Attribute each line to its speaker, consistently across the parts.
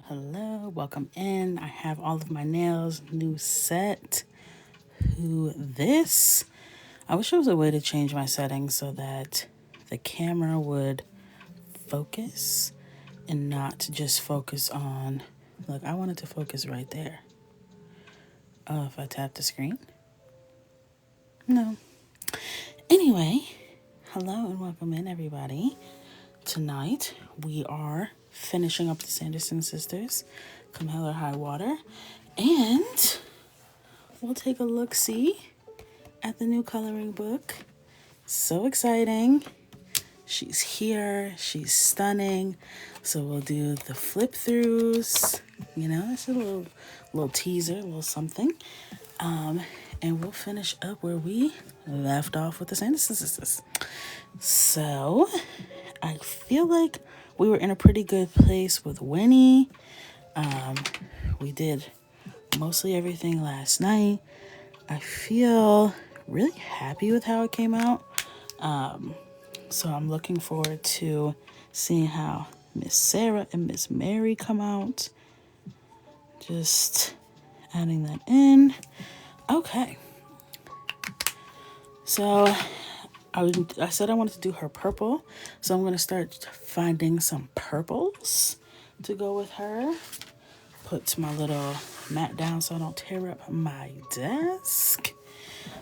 Speaker 1: Hello, welcome in. I have all of my nails, new set. Who this? I wish there was a way to change my settings so that the camera would focus and not just focus on, look, I wanted to focus right there. Oh, if I tap the screen? No. Anyway, hello and welcome in, everybody. Tonight, we are finishing up the Sanderson Sisters, Come Hell or High Water, and we'll take a look-see at the new coloring book. So exciting. She's here. She's stunning. So we'll do the flip-throughs. You know, it's a little teaser, a little something. And we'll finish up where we left off with the Sanderson Sisters. So I feel like we were in a pretty good place with Winnie. We did mostly everything last night. I feel really happy with how it came out. So I'm looking forward to seeing how Miss Sarah and Miss Mary come out. Just adding that in. Okay. So I said I wanted to do her purple. So I'm going to start finding some purples to go with her. Put my little mat down so I don't tear up my desk.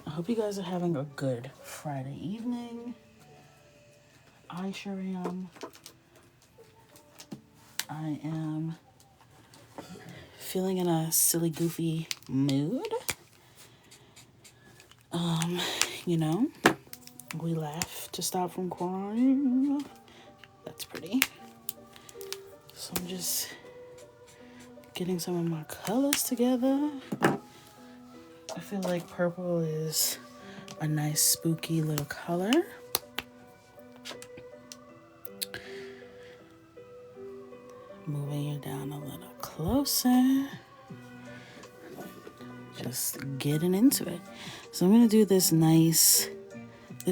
Speaker 1: I hope you guys are having a good Friday evening. I sure am. I am feeling in a silly, goofy mood. You know, we laugh to stop from crying. That's pretty. So I'm just getting some of my colors together. I feel like purple is a nice spooky little color. Moving it down a little closer. Just getting into it. So I'm going to do this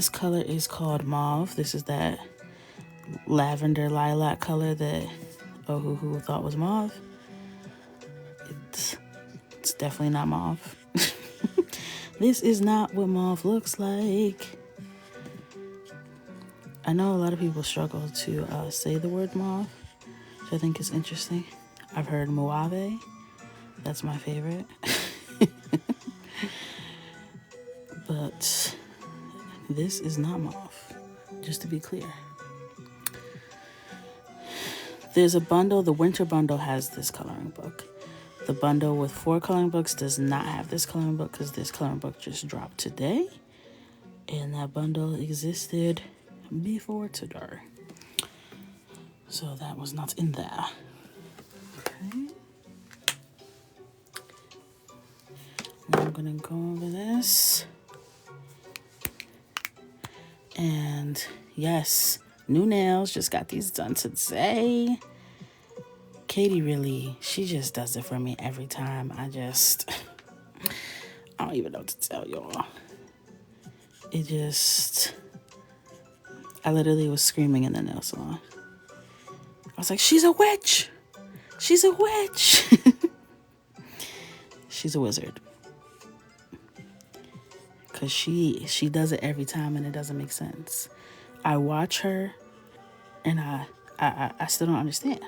Speaker 1: color is called mauve. This is that lavender lilac color that who thought was mauve. It's definitely not mauve. This is not what mauve looks like. I know a lot of people struggle to say the word mauve, which I think is interesting. I've heard mauve. That's my favorite. But this is not mauve, just to be clear. There's a bundle, the winter bundle has this coloring book. The bundle with 4 coloring books does not have this coloring book because this coloring book just dropped today. And that bundle existed before today. So that was not in there. Okay. Now I'm going to go over this. And yes, new nails. Just got these done today. Katie really, she just does it for me every time. I don't even know what to tell y'all. I literally was screaming in the nail salon. I was like, she's a witch. She's a witch. She's a wizard. Because she does it every time and it doesn't make sense. I watch her and I still don't understand.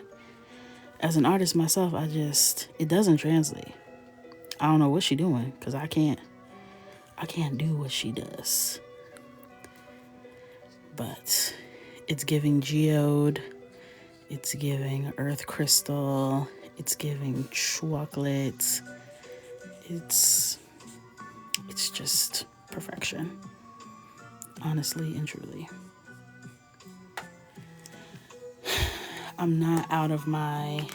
Speaker 1: As an artist myself, it doesn't translate. I don't know what she's doing because I can't do what she does. But it's giving geode, it's giving earth crystal, it's giving chocolate. It's just perfection. Honestly and truly. I'm not out of my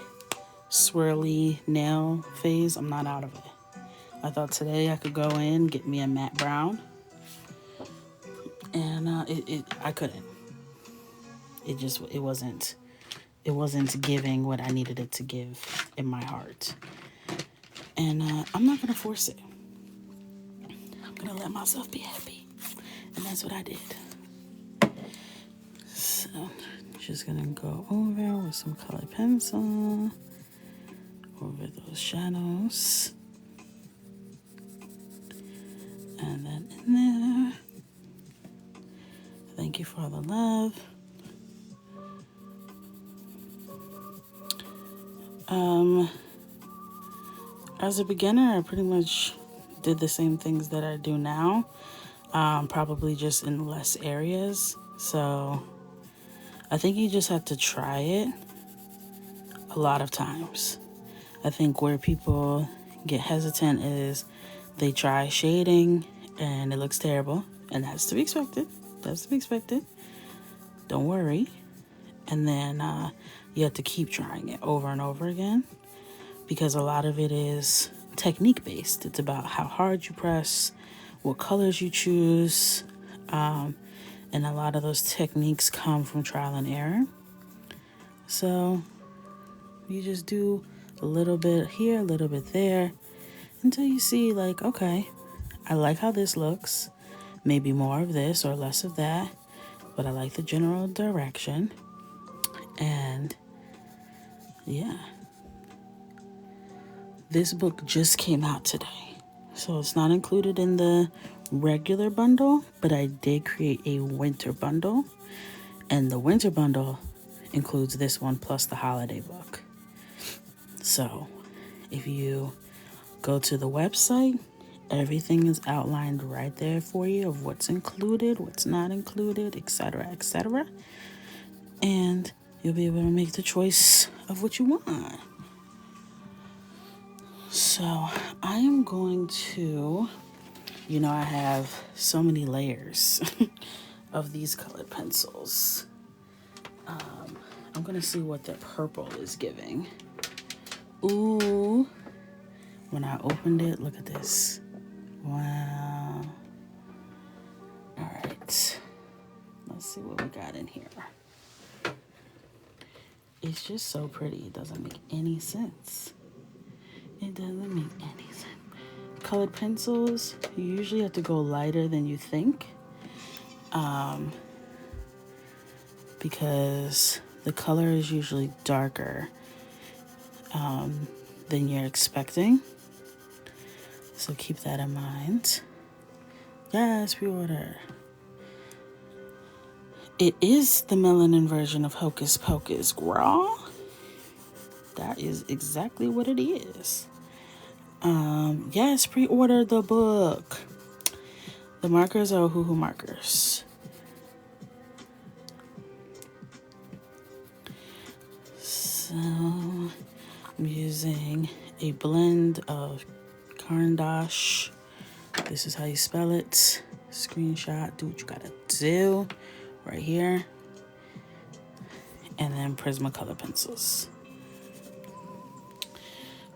Speaker 1: swirly nail phase. I'm not out of it. I thought today I could go in, get me a matte brown. And I couldn't. It wasn't giving what I needed it to give in my heart. And I'm not going to force it. I'm going to let myself be happy. And that's what I did. So, just going to go over with some colored pencil. those shadows. And then in there. Thank you for all the love. As a beginner, I pretty much did the same things that I do now, probably just in less areas. So I think you just have to try it a lot of times. I think where people get hesitant is they try shading and it looks terrible, and that's to be expected. That's to be expected. Don't worry. And then you have to keep trying it over and over again, because a lot of it is technique based. It's about how hard you press, what colors you choose, and a lot of those techniques come from trial and error. So you just do a little bit here, a little bit there, until you see like, okay, I like how this looks. Maybe more of this or less of that, but I like the general direction. And yeah. This book just came out today, so it's not included in the regular bundle, but I did create a winter bundle, and the winter bundle includes this one plus the holiday book. So if you go to the website, everything is outlined right there for you of what's included, what's not included, etc., etc. And you'll be able to make the choice of what you want. So I am going to, I have so many layers of these colored pencils. I'm going to see what the purple is giving. Ooh, when I opened it, look at this. Wow. All right, let's see what we got in here. It's just so pretty. It doesn't make any sense. It doesn't make any sense. Colored pencils, you usually have to go lighter than you think, because the color is usually darker than you're expecting. So keep that in mind. Yes, pre-order. It is the melanin version of Hocus Pocus, girl. That is exactly what it is. Yes, pre-order the book. The markers are Ohuhu markers. So I'm using a blend of Caran d'Ache. This is how you spell it. Screenshot, do what you gotta do right here. And then Prismacolor pencils.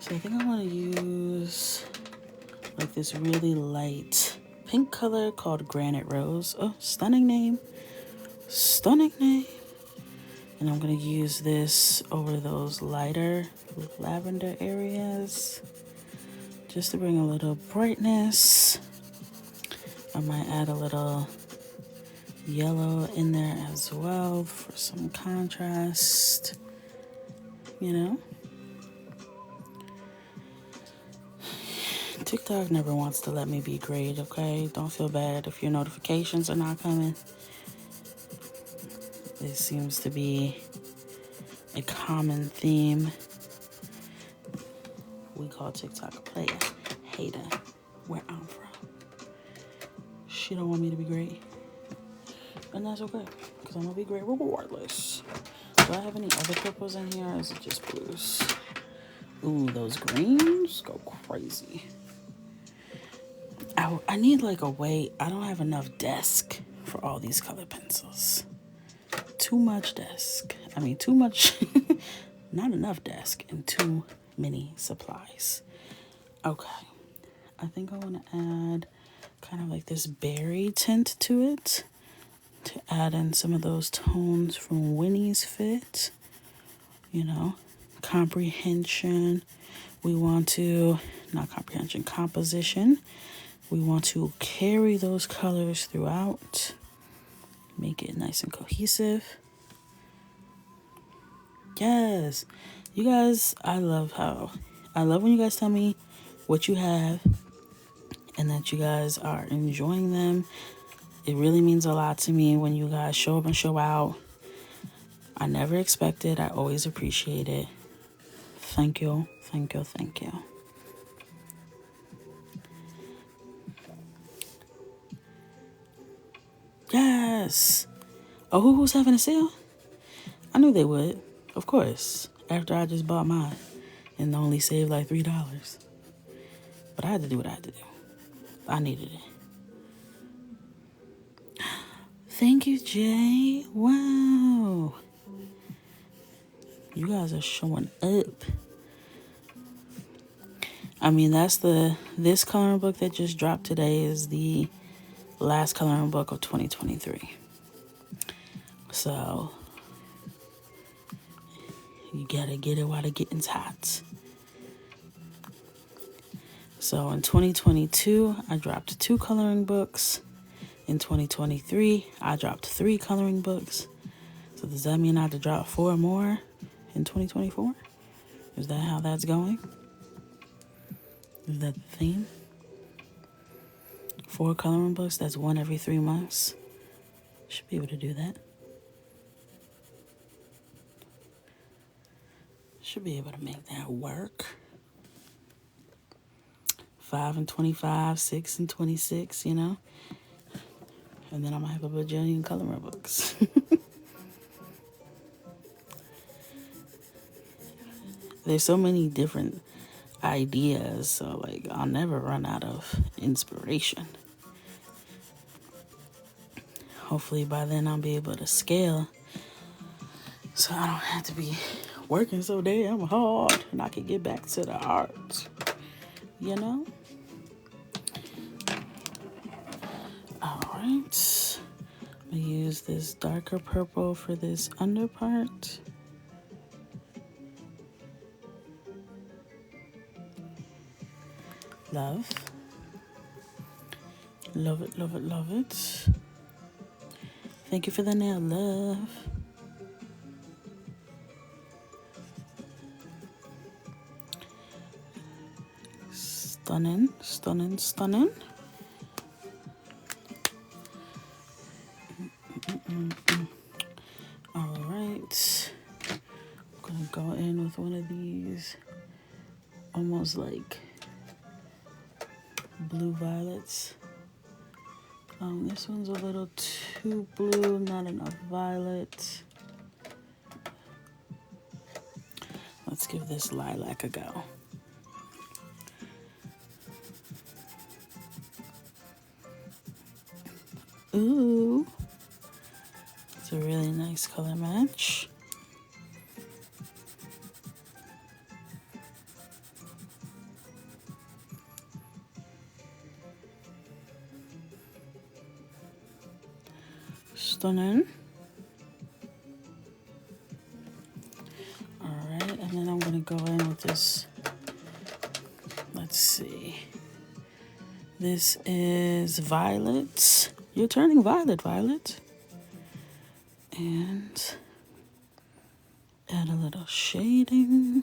Speaker 1: So I think I want to use like this really light pink color called Granite Rose. Oh, stunning name. Stunning name. And I'm going to use this over those lighter lavender areas just to bring a little brightness. I might add a little yellow in there as well for some contrast, TikTok never wants to let me be great, okay? Don't feel bad if your notifications are not coming. This seems to be a common theme. We call TikTok a player, hater, where I'm from. She don't want me to be great. And that's okay, because I'm going to be great regardless. Do I have any other purples in here, or is it just blues? Ooh, those greens go crazy. I need like a way. I don't have enough desk for all these color pencils. Too much desk. Too much, not enough desk, and too many supplies. Okay. I think I want to add kind of like this berry tint to it to add in some of those tones from Winnie's Fit. Comprehension. We want to, not comprehension, composition. We want to carry those colors throughout, make it nice and cohesive. Yes, you guys, I love how I love when you guys tell me what you have and that you guys are enjoying them. It really means a lot to me when you guys show up and show out. I never expect it. I always appreciate it. Thank you, thank you, thank you. Yes. Oh, who's having a sale? I knew they would. Of course. After I just bought mine and only saved like $3. But I had to do what I had to do. I needed it. Thank you, Jay. Wow. You guys are showing up. I mean, this coloring book that just dropped today is the last coloring book of 2023. So, you gotta get it while the getting's hot. So, in 2022, I dropped 2 coloring books. In 2023, I dropped 3 coloring books. So, does that mean I have to drop 4 more in 2024? Is that how that's going? Is that the theme? 4 coloring books, that's 1 every 3 months. Should be able to do that. Should be able to make that work. 5 and 25, 6 and 26, you know? And then I'm gonna have a bajillion coloring books. There's so many different ideas, so like I'll never run out of inspiration. Hopefully by then I'll be able to scale so I don't have to be working so damn hard and I can get back to the art, you know? All right, I'm gonna use this darker purple for this under part. Love. Love it, love it, love it. Thank you for the nail, love. Stunning, stunning, stunning. All right. I'm gonna go in with one of these almost like blue violets. This one's a little too blue, not enough violet. Let's give this lilac a go. Ooh, it's a really nice color match. Stunning. All right, and then I'm gonna go in with this. Let's see. This is violet. You're turning violet, Violet. And add a little shading.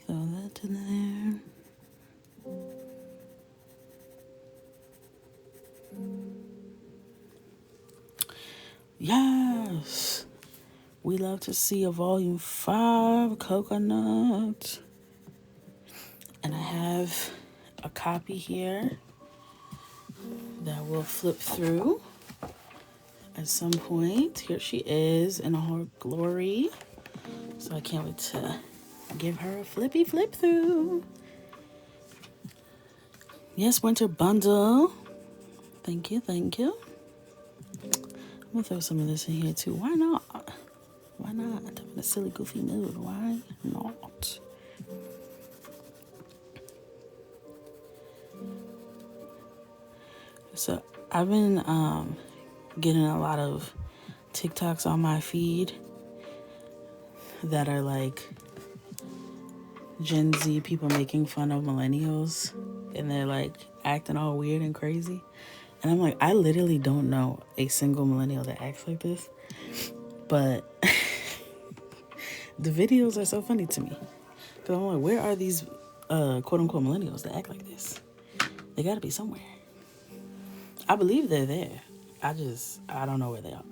Speaker 1: Throw that in there. Yes, we love to see a volume 5 coconut. And I have a copy here that we'll flip through at some point. Here she is in all her glory. So I can't wait to give her a flippy flip through. Yes, winter bundle. Thank you, thank you. I'm gonna throw some of this in here too. Why not? Why not? I'm in a silly, goofy mood. Why not? So I've been getting a lot of TikToks on my feed that are like Gen Z people making fun of millennials, and they're like acting all weird and crazy. And I'm like, I literally don't know a single millennial that acts like this. But the videos are so funny to me. Because I'm like, where are these quote unquote millennials that act like this? They gotta be somewhere. I believe they're there. I don't know where they are.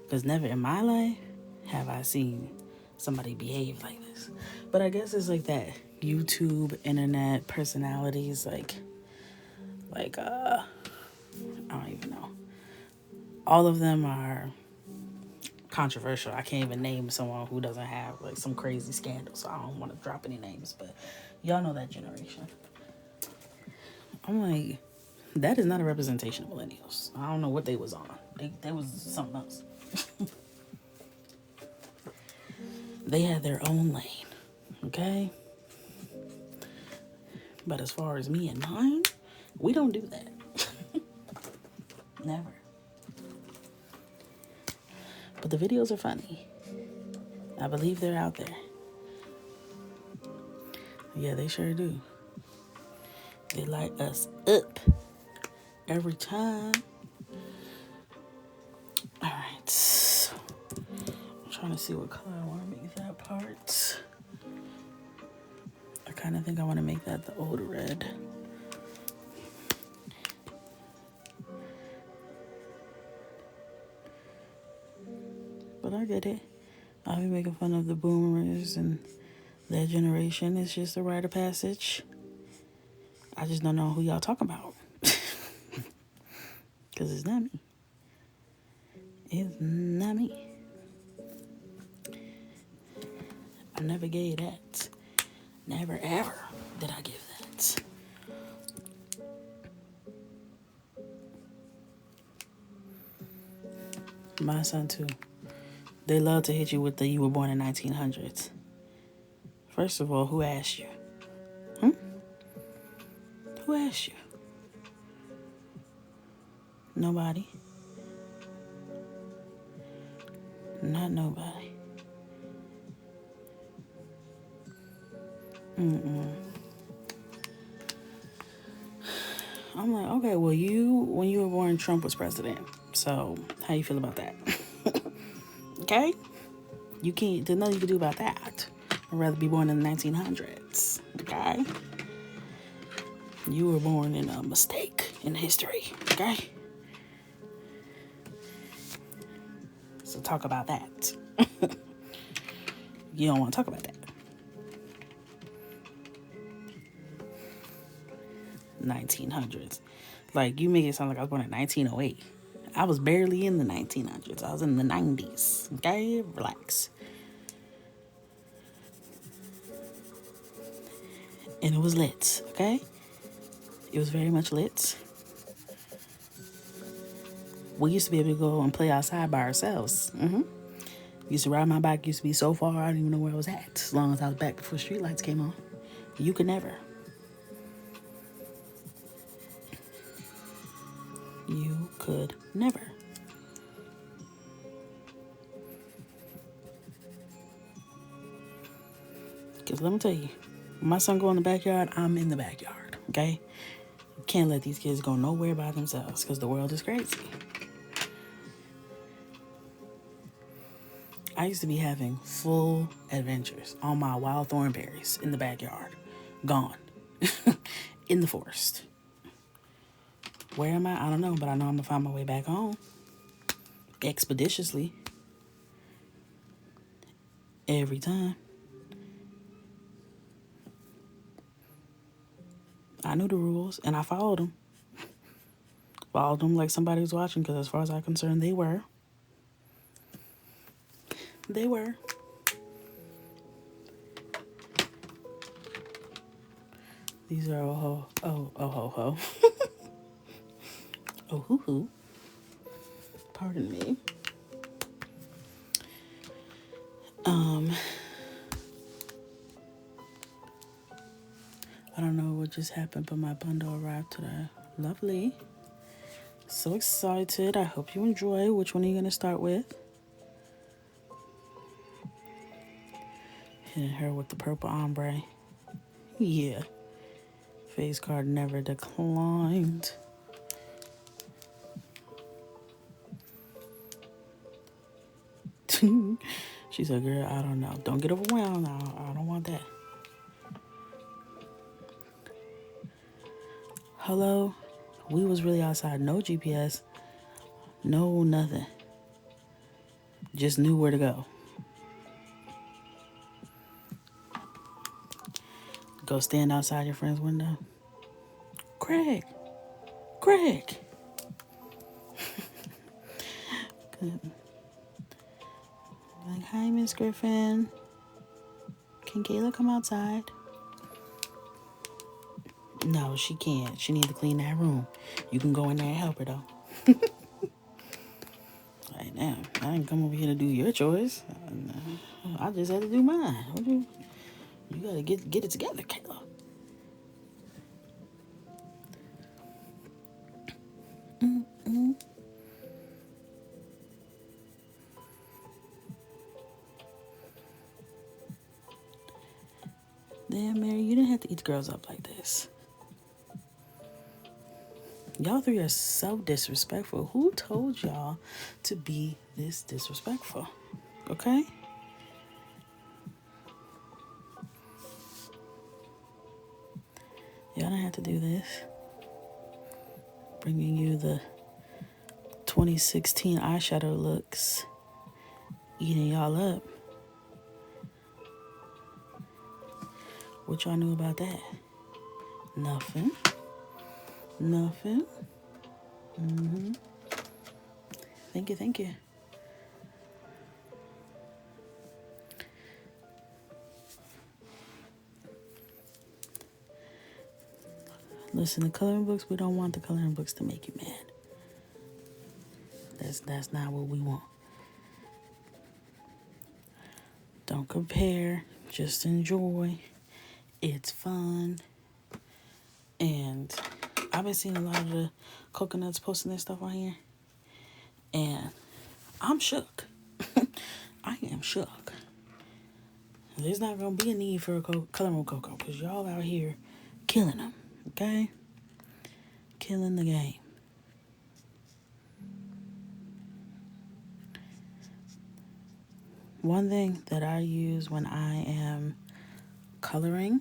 Speaker 1: Because never in my life have I seen somebody behave like this. But I guess it's like that YouTube, internet personalities, I don't even know. All of them are controversial. I can't even name someone who doesn't have like some crazy scandal, so I don't want to drop any names, but y'all know that generation. I'm like, that is not a representation of millennials. I don't know what they was on. They was something else. They had their own lane, okay? But as far as me and mine, we don't do that. Never. But the videos are funny. I believe they're out there. Yeah, they sure do. They light us up every time. All right. I'm trying to see what color I want to make that part. I kind of think I want to make that the old red. But I get it. I'll be making fun of the boomers and their generation. It's just a rite of passage. I just don't know who y'all talking about. Because it's not me. It's not me. I never gave that. Never ever did I give that. My son too. They love to hit you with the you were born in 1900s. First of all, who asked you? Who asked you? Nobody. Not nobody. I'm like, okay, well, when you were born, Trump was president. So, how you feel about that? Okay? There's nothing you can do about that. I'd rather be born in the 1900s. Okay? You were born in a mistake in history. Okay? So, talk about that. You don't want to talk about that. 1900s. Like, you make it sound like I was born in 1908. I was barely in the 1900s. I was in the 90s. Okay? Relax. And it was lit. Okay? It was very much lit. We used to be able to go and play outside by ourselves. Used to ride my bike. Used to be so far, I didn't even know where I was at. As long as I was back before streetlights came on. You could never. You could never. Because let me tell you, when my son go in the backyard, I'm in the backyard, okay? You can't let these kids go nowhere by themselves because the world is crazy. I used to be having full adventures on my wild thornberries in the backyard. Gone. In the forest. Where am I? I don't know, but I know I'm going to find my way back home. Expeditiously. Every time. I knew the rules, and I followed them. Followed them like somebody was watching, because as far as I'm concerned, they were. They were. These are oh ho ho. Oh hoo hoo. Pardon me. I don't know what just happened, but my bundle arrived today. Lovely. So excited. I hope you enjoy. Which one are you going to start with? Hitting her with the purple ombre. Yeah. Face card never declined. She said, girl, I don't know. Don't get overwhelmed. I don't want that. Hello? We was really outside. No GPS. No nothing. Just knew where to go. Go stand outside your friend's window. Craig. Like, hi, Miss Griffin. Can Kayla come outside? No, she can't. She needs to clean that room. You can go in there and help her, though. Like, damn, I didn't come over here to do your chores. I just had to do mine. You gotta get it together, Kayla. Damn, Mary, you didn't have to eat the girls up like this. Y'all three are so disrespectful. Who told y'all to be this disrespectful? Okay? Y'all don't have to do this. Bringing you the 2016 eyeshadow looks. Eating y'all up. What y'all knew about that? Nothing. Thank you. Listen, the coloring books, we don't want the coloring books to make you mad. That's not what we want. Don't compare, just enjoy. It's fun. And I've been seeing a lot of the coconuts posting their stuff on here. And I'm shook. I am shook. There's not going to be a need for a coloring cocoa because y'all out here killing them. Okay? Killing the game. One thing that I use when I am coloring,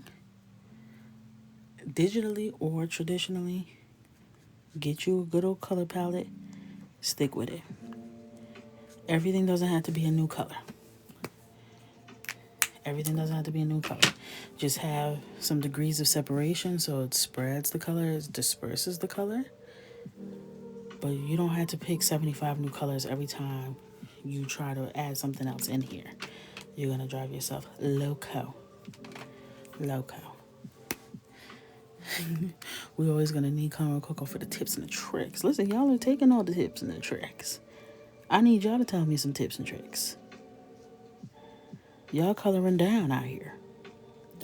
Speaker 1: digitally or traditionally, get you a good old color palette, stick with it. Everything doesn't have to be a new color. Just have some degrees of separation so it spreads the color, it disperses the color. But you don't have to pick 75 new colors every time you try to add something else in here. You're going to drive yourself loco. We're always going to need Color Coco for the tips and the tricks. Listen, y'all are taking all the tips and the tricks. I need y'all to tell me some tips and tricks. Y'all coloring down out here.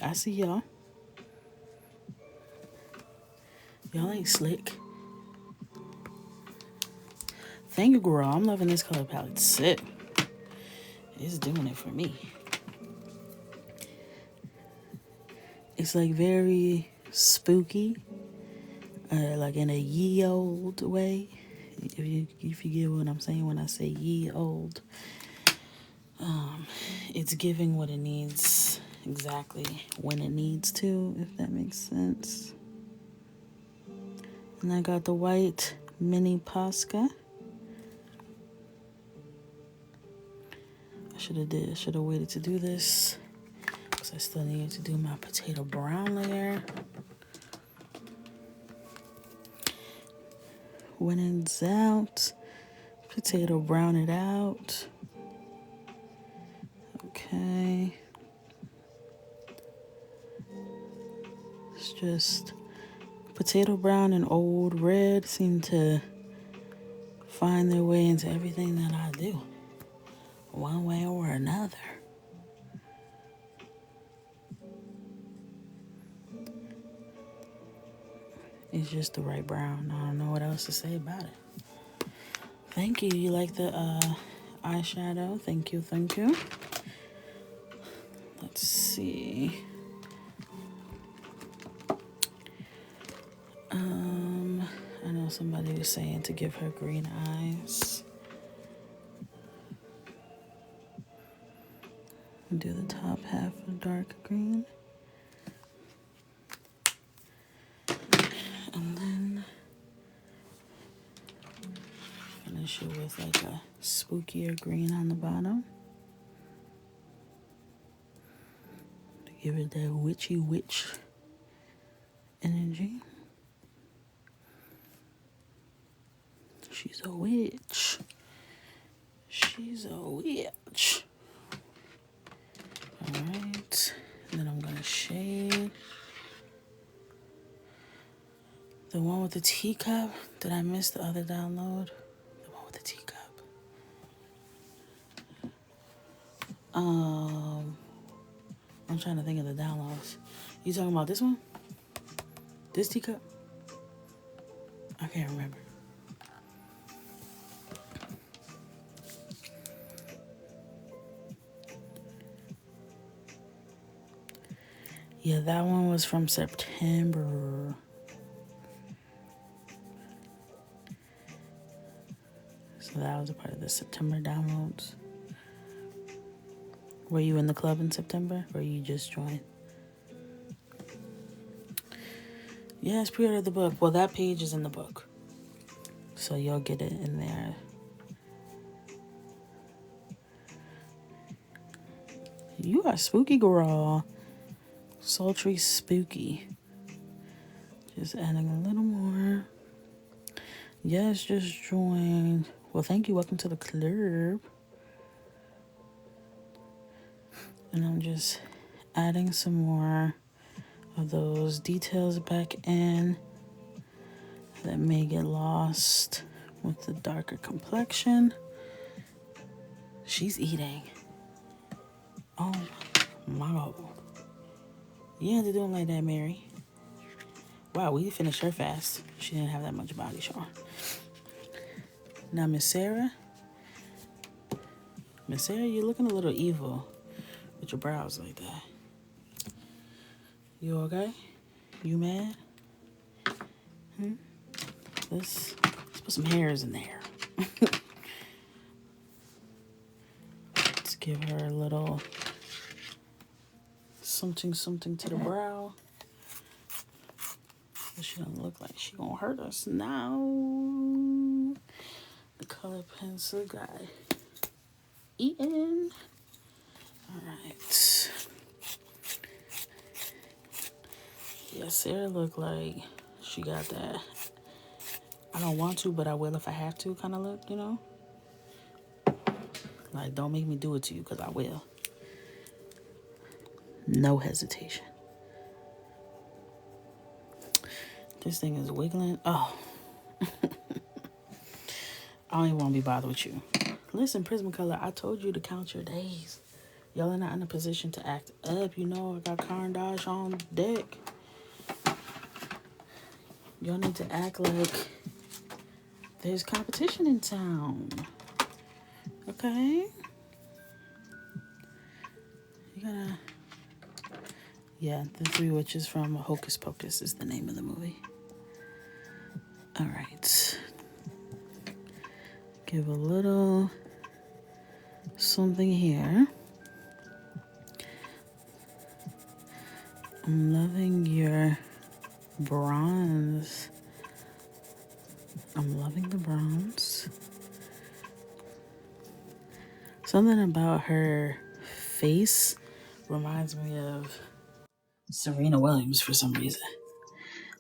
Speaker 1: I see y'all. Y'all ain't slick. Thank you, girl. I'm loving this color palette. Sit. It's doing it for me. It's like very spooky, like in a ye old way. If you get what I'm saying when I say ye old, it's giving what it needs exactly when it needs to, if that makes sense. And I got the white mini Posca. I should have waited to do this because I still needed to do my potato brown layer. When it's out, potato brown it out. Okay. It's just potato brown and old red seem to find their way into everything that I do, one way or another. It's just the right brown. I don't know what else to say about it. Thank you. You like the eyeshadow? Thank you. Let's see. I know somebody was saying to give her green eyes. Do the top half of dark green. And then finish it with like a spookier green on the bottom. To give it that witchy witch energy. She's a witch. She's a witch. Alright. Then I'm gonna shade. The one with the teacup. Did I miss the other download? The one with the teacup. I'm trying to think of the downloads. You talking about this one? This teacup? I can't remember. Yeah, that one was from September. So that was a part of the September downloads. Were you in the club in September, or you just joined? Yes, pre-order the book. Well, that page is in the book, so you'll get it in there. You are spooky, girl. Sultry spooky. Just adding a little more. Yes, just joined. Well, thank you. Welcome to the club. And I'm just adding some more of those details back in that may get lost with the darker complexion. She's eating. Oh my God. You had to do it like that, Mary. Wow, we finished her fast. She didn't have that much body showing. Now, Miss Sarah. Miss Sarah, you're looking a little evil with your brows like that. You okay? You mad? Let's put some hairs in there. Let's give her a little something to the brow. She doesn't look like she gonna hurt us now. The color pencil guy eating. All right. Yeah, Sarah looked like she got that I don't want to, but I will if I have to kind of look, you know? Like, don't make me do it to you, because I will. No hesitation. This thing is wiggling. Oh. I don't even want to be bothered with you. Listen, Prismacolor, I told you to count your days. Y'all are not in a position to act up. You know, I got Caran d'Ache on deck. Y'all need to act like there's competition in town. Okay? You gotta... Yeah, The Three Witches from Hocus Pocus is the name of the movie. All right. Give a little something here. I'm loving your bronze. I'm loving the bronze. Something about her face reminds me of Serena Williams for some reason.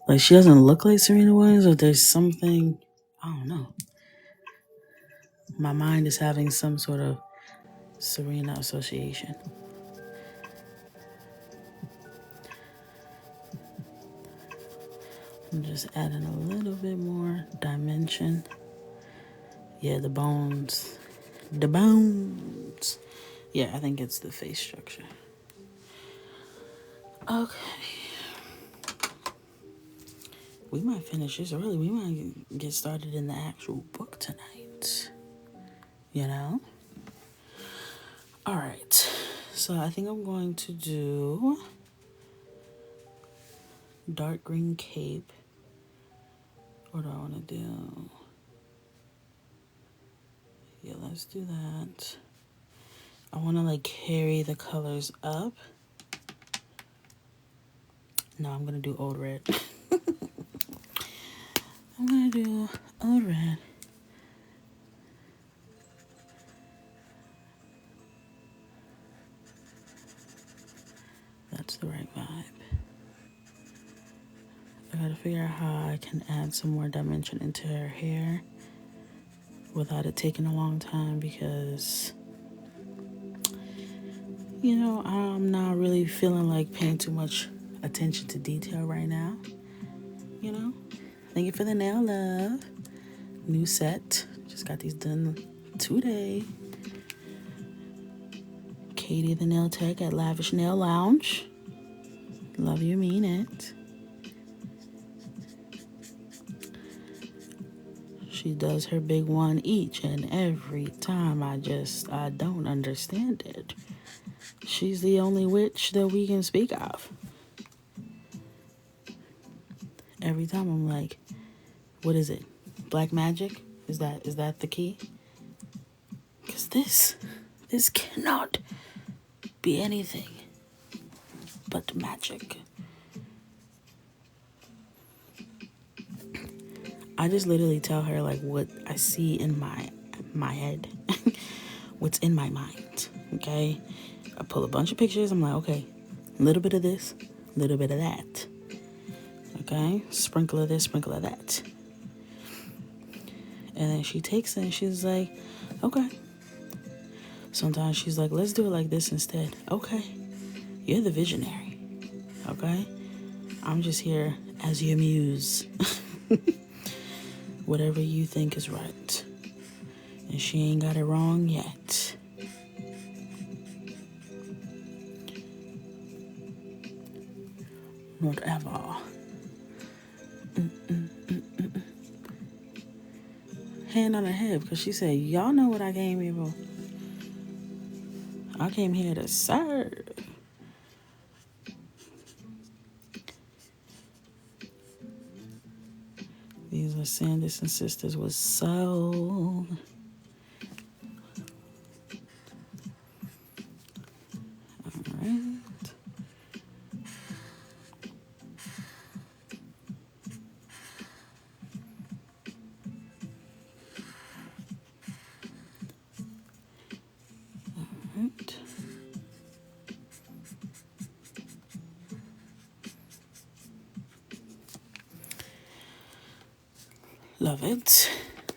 Speaker 1: Like, she doesn't look like Serena Williams, or there's something, I don't know. My mind is having some sort of Serena association. I'm just adding a little bit more dimension. Yeah, the bones. The bones. Yeah, I think it's the face structure. Okay. We might finish this early. We might get started in the actual book tonight. You know? All right. So I think I'm going to do dark green cape What do I want to do? Yeah, let's do that. I want to like carry the colors up. No, I'm going to do old red. I'm going to do old red. That's the right vibe. I gotta figure out how I can add some more dimension into her hair without it taking a long time, because I'm not really feeling like paying too much attention to detail right now. Thank you for the nail, love. New set. Just got these done today. Katie the nail tech at Lavish Nail Lounge. Love you, mean it. She does her big one each and every time. I don't understand it. She's the only witch that we can speak of. Every time I'm like, what is it? Black magic? Is that the key? Because this cannot be anything but magic. I just literally tell her like what I see in my head, what's in my mind. Okay, I pull a bunch of pictures. I'm like, okay, a little bit of this, a little bit of that. Okay, sprinkle of this, sprinkle of that. And then she takes it and she's like, okay. Sometimes she's like, let's do it like this instead. Okay, you're the visionary. Okay, I'm just here as your muse. Whatever you think is right. And she ain't got it wrong yet. Not ever. Hand on her head, because she said, y'all know what I came here for. I came here to serve. These are Sanderson Sistas with soul. All right. Love it.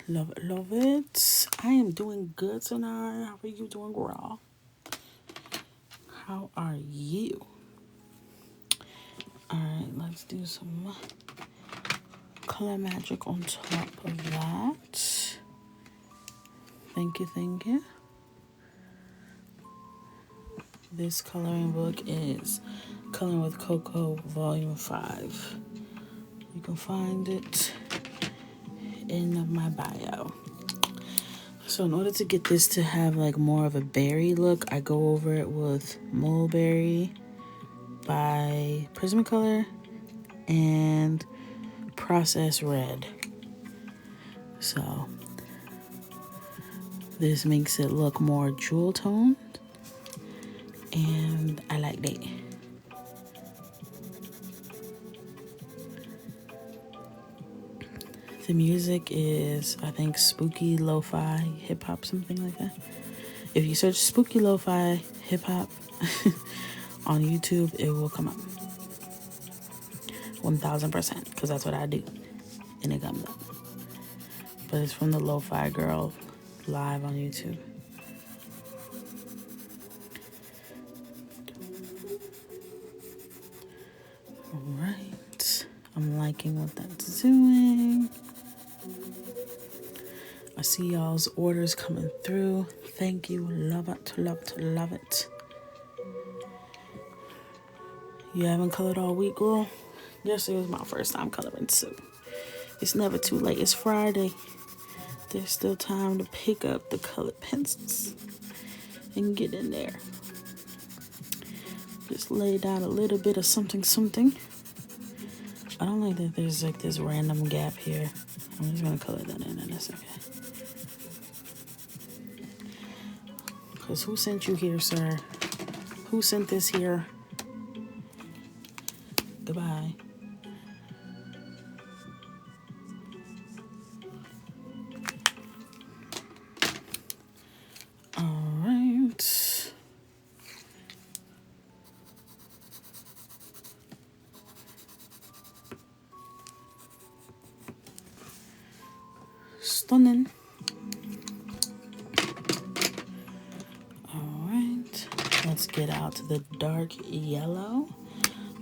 Speaker 1: Love it, love it. I am doing good tonight. How are you doing, girl? How are you? Alright, let's do some color magic on top of that. Thank you, thank you. This coloring book is Coloring with Coco Volume 5. You can find it in my bio. So in order to get this to have like more of a berry look, I go over it with Mulberry by Prismacolor and Process Red. So this makes it look more jewel toned, and I like that. The music is, I think, spooky lo-fi hip-hop, something like that. If you search spooky lo-fi hip-hop on YouTube, it will come up. 1000%, because that's what I do. And it comes up. But it's from the Lo-Fi Girl live on YouTube. Alright. I'm liking what that's doing. I see y'all's orders coming through. Thank you. Love it, love it, love it. You haven't colored all week, girl? Yesterday was my first time coloring, so it's never too late. It's Friday. There's still time to pick up the colored pencils and get in there. Just lay down a little bit of something, something. I don't like that there's like this random gap here. I'm just gonna color that in a second. Because who sent you here, sir? Who sent this here? Goodbye. All right. Stunning. All right. Let's get out the dark yellow.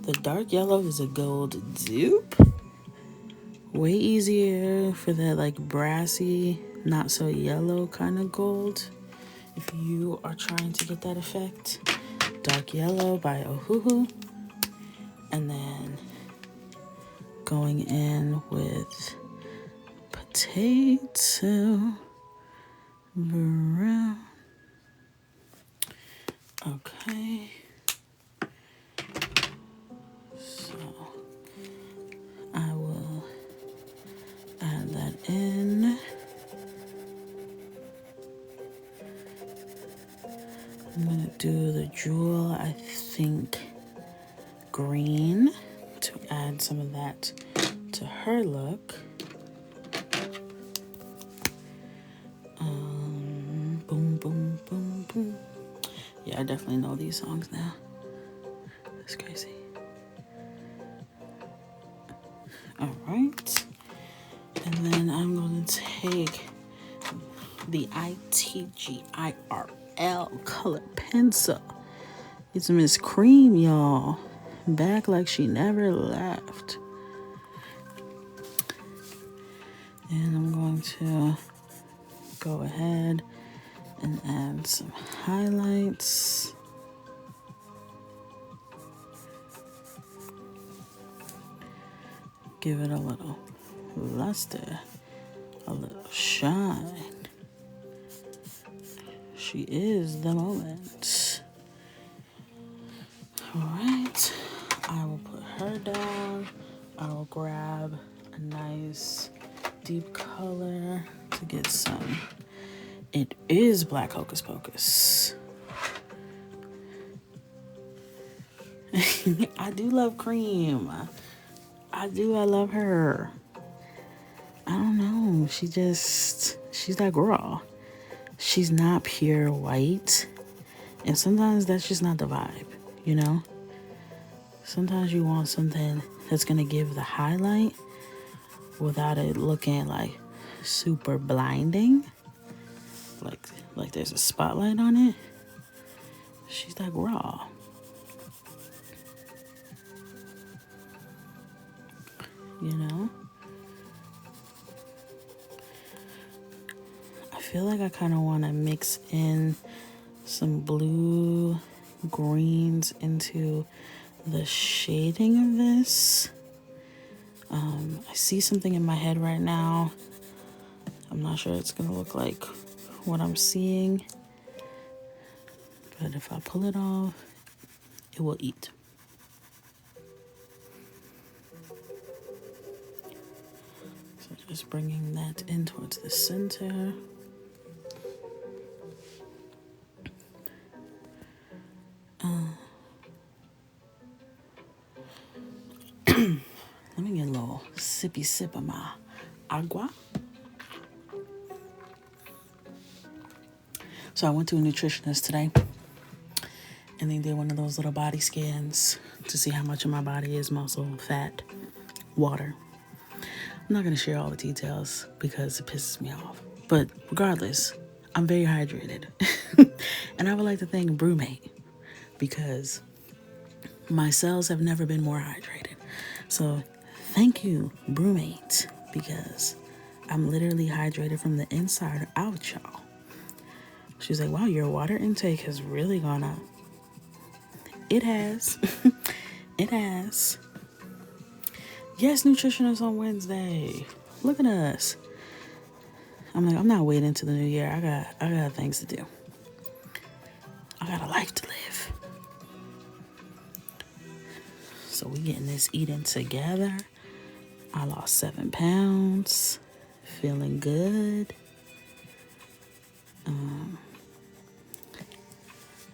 Speaker 1: The dark yellow is a gold dupe. Way easier for that like brassy, not so yellow kind of gold. If you are trying to get that effect. Dark yellow by Ohuhu. And then going in with potato brown. Okay. So I will add that in. I'm gonna do the jewel, I think, green to add some of that to her look. Boom, boom, boom, boom. Yeah, I definitely know these songs now. That's crazy. All right. And then I'm going to take the ITGIRL color pencil. It's Miss Cream, y'all. Back like she never left. And I'm going to go ahead and add some highlights. Give it a little luster, a little shine. She is the moment. All right, I will put her down. I will grab a nice deep color to get some. It is Black Hocus Pocus. I do love Cream. I love her. I don't know. She's that girl. She's not pure white. And sometimes that's just not the vibe, you know? Sometimes you want something that's going to give the highlight without it looking like super blinding. Like there's a spotlight on it. She's that raw. You know? I feel like I kind of want to mix in some blue greens into the shading of this. I see something in my head right now. I'm not sure it's going to look like what I'm seeing. But if I pull it off, it will eat. So just bringing that in towards the center. Let me get a little sippy sip of my agua. So I went to a nutritionist today, and they did one of those little body scans to see how much of my body is muscle, fat, water. I'm not going to share all the details because it pisses me off. But regardless, I'm very hydrated. And I would like to thank Brewmate because my cells have never been more hydrated. So thank you, Brewmate, because I'm literally hydrated from the inside out, y'all. She's like, wow, your water intake has really gone up. It has. It has. Yes, nutritionist on Wednesday. Look at us. I'm like, I'm not waiting till the new year. I got things to do. I got a life to live. So we getting this eating together. I lost 7 pounds. Feeling good. I'm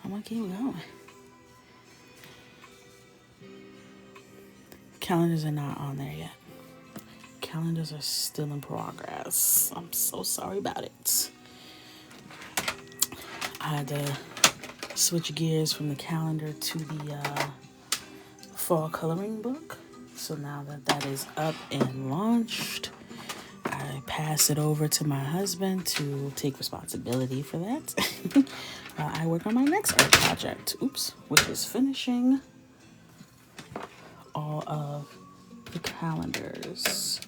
Speaker 1: gonna keep going. Calendars are not on there yet. Calendars are still in progress. I'm so sorry about it. I had to switch gears from the calendar to the fall coloring book. So now that that is up and launched, I pass it over to my husband to take responsibility for that. I work on my next art project, which is finishing all of the calendars.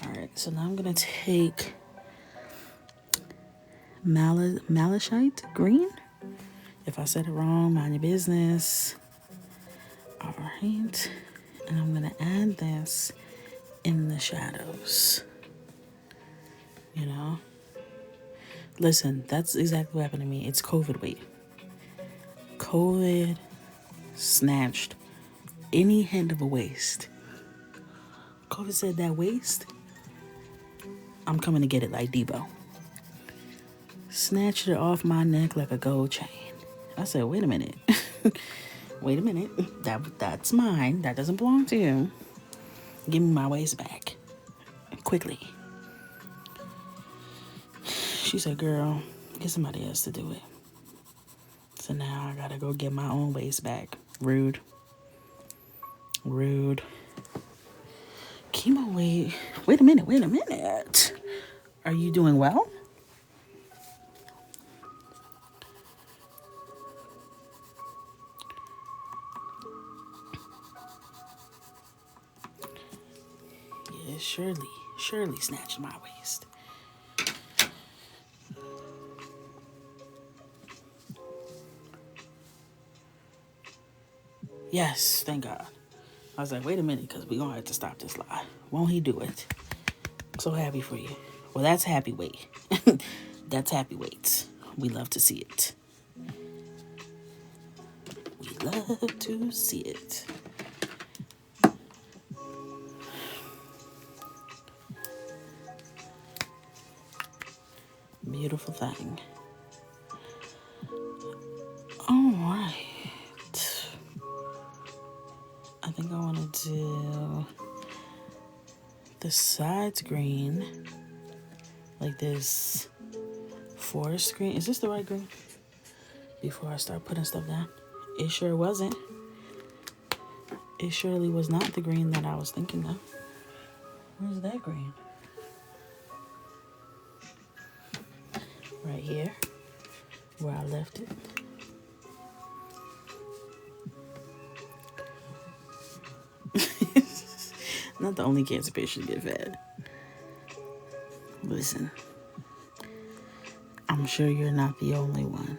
Speaker 1: All right, so now I'm gonna take malachite green. If I said it wrong, mind your business. All right, and I'm gonna add this in the shadows. You know, listen, that's exactly what happened to me. It's COVID weight. COVID snatched any hint of a waist. COVID said that waist, I'm coming to get it like Debo. Snatched it off my neck like a gold chain. I said, wait a minute. Wait a minute. That's mine. That doesn't belong to you. Give me my waist back. Quickly. She said, girl, get somebody else to do it. So now I gotta go get my own waist back. Rude. Chemo, wait a minute. Are you doing well? Yeah, Shirley snatched my waist. Yes, thank God. I was like, wait a minute, because we're going to have to stop this lie. Won't he do it? So happy for you. Well, that's happy weight. That's happy weights. We love to see it. We love to see it. Beautiful thing. All right. I think I want to do the sides green, like this forest green. Is this the right green? Before I start putting stuff down. It sure wasn't. It surely was not the green that I was thinking of. Where's that green? Right here, where I left it. Not the only cancer patient get fed. Listen, I'm sure you're not the only one.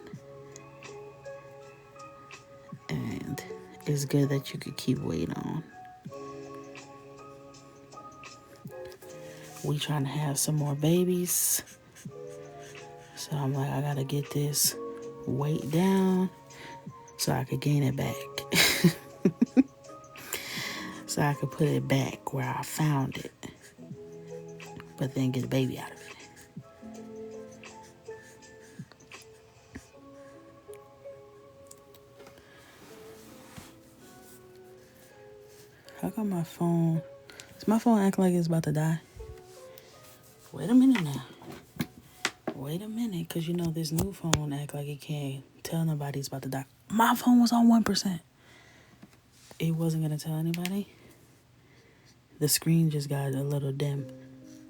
Speaker 1: And it's good that you could keep weight on. We trying to have some more babies. So I'm like, I gotta get this weight down so I could gain it back. So I could put it back where I found it. But then get the baby out of it. How come my phone... Does my phone act like it's about to die? Wait a minute now. Wait a minute, because you know this new phone act like it can't tell nobody it's about to die. My phone was on 1%. It wasn't going to tell anybody. The screen just got a little dim.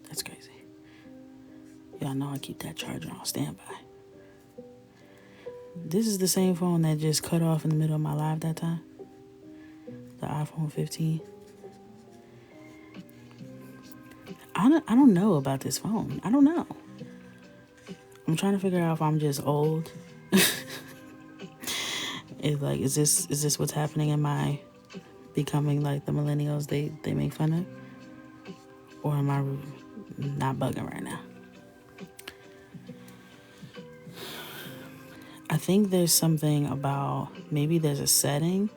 Speaker 1: That's crazy. Y'all know I keep that charger on standby. This is the same phone that just cut off in the middle of my live that time. The iPhone 15. I don't know about this phone. I don't know. I'm trying to figure out if I'm just old. Is this what's happening? Am I becoming like the millennials they make fun of? Or am I not bugging right now? I think there's something about, maybe there's a setting,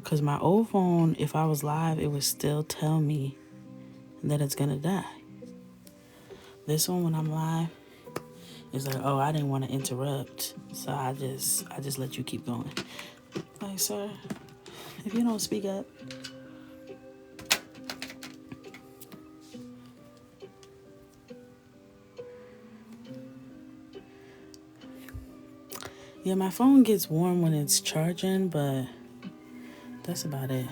Speaker 1: Because my old phone, if I was live, it would still tell me that it's going to die. This one, when I'm live, it's like, oh, I didn't want to interrupt. So I just let you keep going. Like, sir, if you don't speak up. Yeah, my phone gets warm when it's charging, but that's about it.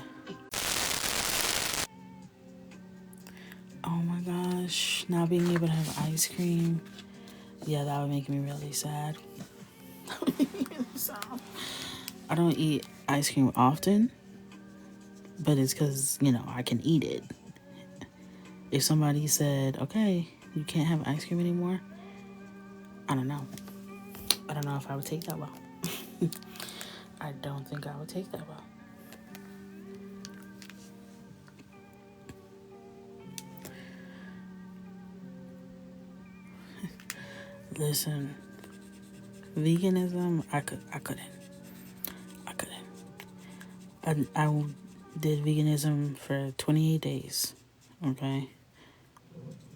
Speaker 1: Oh my gosh, not being able to have ice cream. Yeah, that would make me really sad. I don't eat ice cream often, but it's because, I can eat it. If somebody said, okay, you can't have ice cream anymore, I don't know. I don't know if I would take that well. I don't think I would take that well. Listen, veganism, I couldn't. I did veganism for 28 days, okay?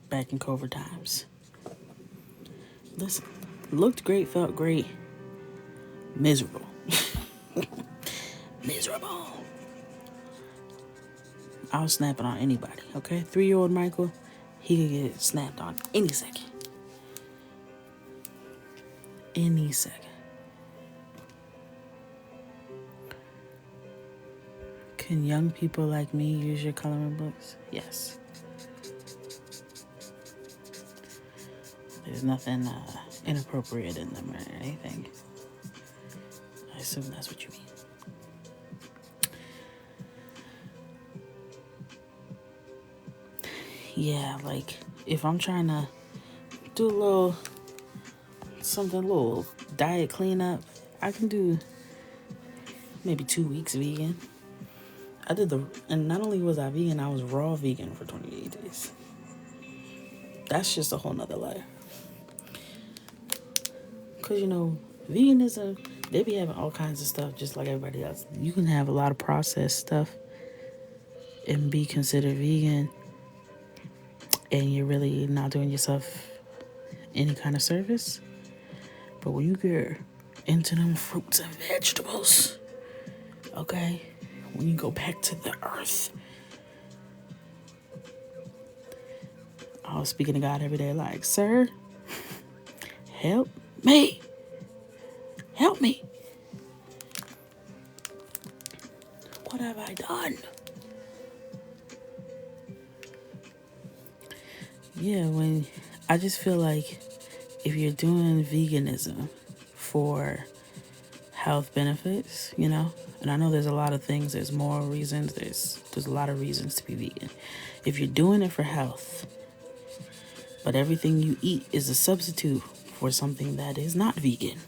Speaker 1: Back in COVID times. Listen, looked great, felt great, miserable. Miserable. I was snapping on anybody, okay? 3-year-old Michael, he could get snapped on any second. Any second. Can young people like me use your coloring books? Yes. There's nothing inappropriate in them or anything. I assume that's what you mean. Yeah, like if I'm trying to do a little diet cleanup, I can do maybe 2 weeks vegan. And not only was I vegan, I was raw vegan for 28 days. That's just a whole nother layer. Because, veganism, they be having all kinds of stuff just like everybody else. You can have a lot of processed stuff and be considered vegan, and you're really not doing yourself any kind of service. But when you get into them fruits and vegetables, okay, when you go back to the earth, I was speaking to God every day like, sir, help me. Help me. What have I done? Yeah, I just feel like if you're doing veganism for health benefits, and I know there's a lot of things, there's moral reasons, there's a lot of reasons to be vegan. If you're doing it for health, but everything you eat is a substitute for something that is not vegan,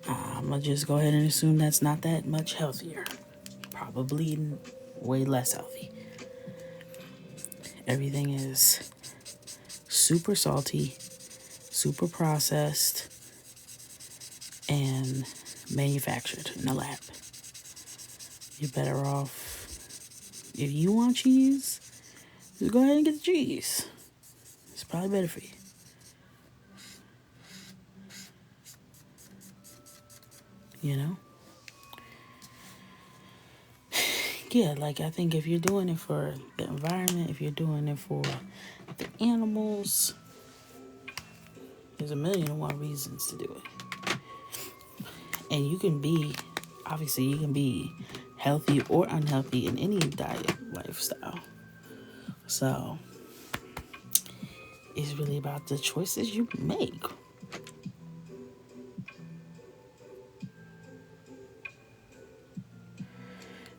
Speaker 1: I'm going to just go ahead and assume that's not that much healthier. Probably way less healthy. Everything is super salty, super processed, and manufactured in a lab. You're better off, if you want cheese, just go ahead and get the cheese. It's probably better for you. Yeah, like I think if you're doing it for the environment, if you're doing it for the animals, there's 1,000,001 reasons to do it. And you can be healthy or unhealthy in any diet lifestyle. So it's really about the choices you make.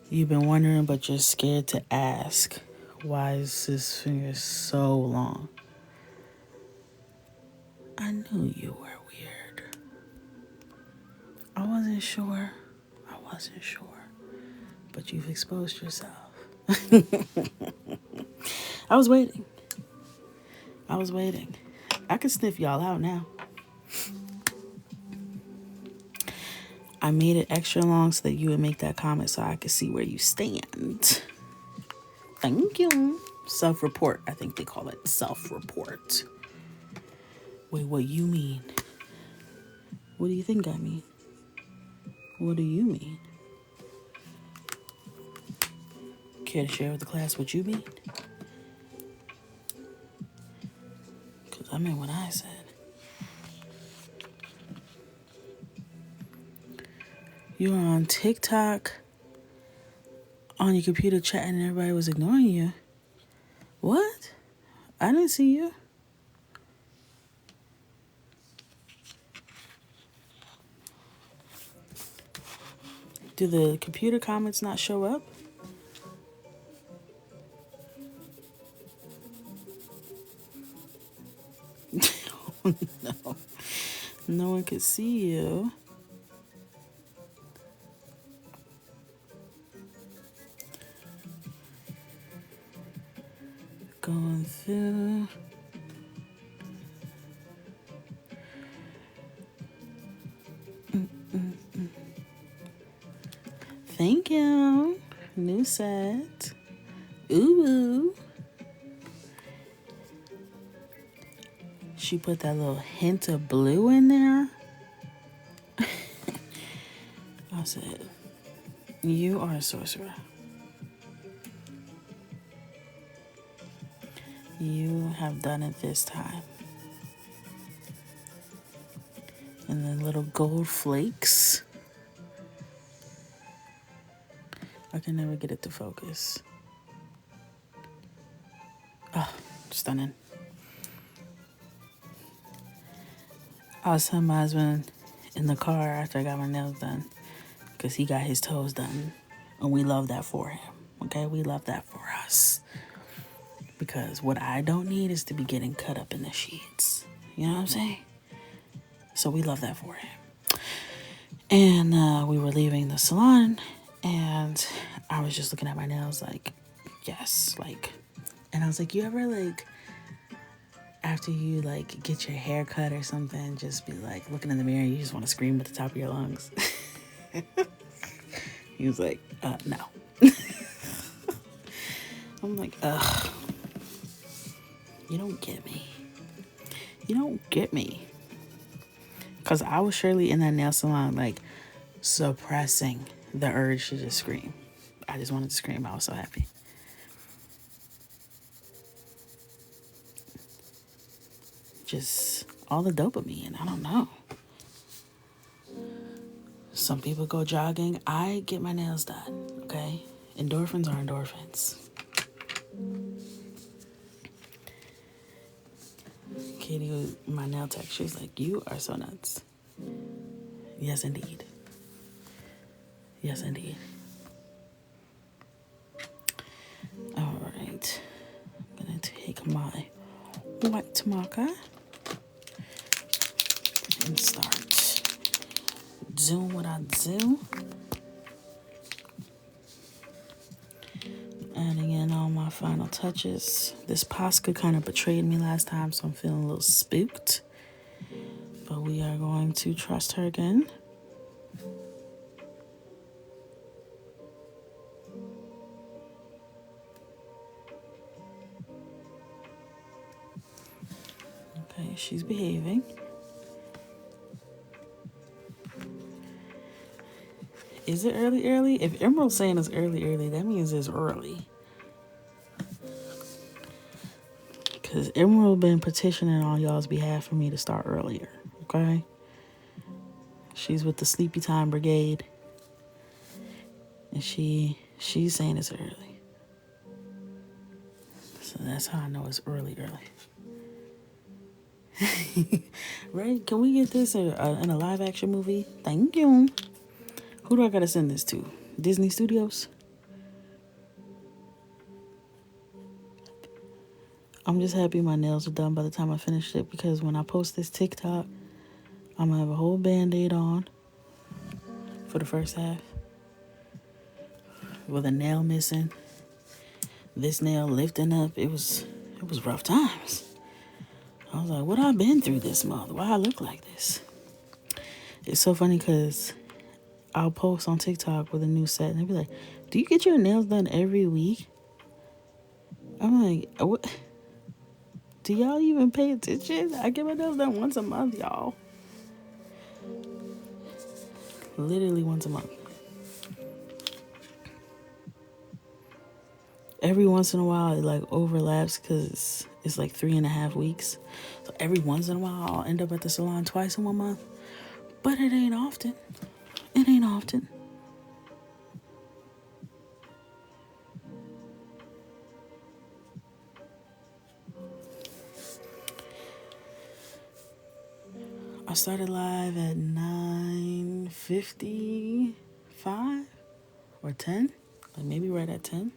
Speaker 1: You've been wondering, but you're scared to ask, why is this finger so long? I knew you were weird. I wasn't sure. But you've exposed yourself. I was waiting. I can sniff y'all out now. I made it extra long so that you would make that comment so I could see where you stand. Thank you. Self-report. I think they call it self-report. Wait, what you mean? What do you think I mean? What do you mean? Care to share with the class what you mean? Because I meant what I said. You were on TikTok on your computer chatting and everybody was ignoring you. What? I didn't see you. Do the computer comments not show up? No. No one could see you. Going through. Thank you. New set. Ooh. She put that little hint of blue in there. I said, you are a sorcerer. You have done it this time. And then little gold flakes. I can never get it to focus. Oh, stunning. I was telling my husband in the car after I got my nails done, because he got his toes done. And we love that for him. Okay, we love that for us. Because what I don't need is to be getting cut up in the sheets. You know what I'm saying? So we love that for him. And we were leaving the salon, and I was just looking at my nails like, yes, like, and I was like, you ever like, after you like get your hair cut or something, just be like looking in the mirror, you just want to scream at the top of your lungs? He was like, no. I'm like, ugh. You don't get me. You don't get me. Because I was surely in that nail salon, like, suppressing the urge to just scream. I just wanted to scream. I was so happy. Just all the dopamine. I don't know. Some people go jogging. I get my nails done, okay? Endorphins are endorphins. Katie, my nail tech, she's like, you are so nuts. Yes, indeed. Yes, indeed. All right. I'm going to take my white marker and start doing what I do. Adding in all my final touches. This Posca kind of betrayed me last time, so I'm feeling a little spooked. But we are going to trust her again. Okay, she's behaving. Is it early? If Emerald's saying it's early, that means it's early. Because Emerald been petitioning on y'all's behalf for me to start earlier, okay? She's with the Sleepy Time Brigade. And she's saying it's early. So that's how I know it's early. Right? Can we get this in a live action movie? Thank you. Who do I gotta send this to? Disney Studios? I'm just happy my nails are done by the time I finished it, because when I post this TikTok, I'm gonna have a whole band-aid on for the first half with a nail missing, this nail lifting up. It was rough times. I was like, what I been through this month? Why I look like this? It's so funny because I'll post on TikTok with a new set, and they'll be like, "Do you get your nails done every week?" I'm like, "What? Do y'all even pay attention? I get my nails done once a month, y'all. Literally once a month. Every once in a while, it like overlaps because it's like 3.5 weeks. So every once in a while, I'll end up at the salon twice in 1 month. But it ain't often. It ain't often. I started live at 9:55 or 10. Like maybe right at 10.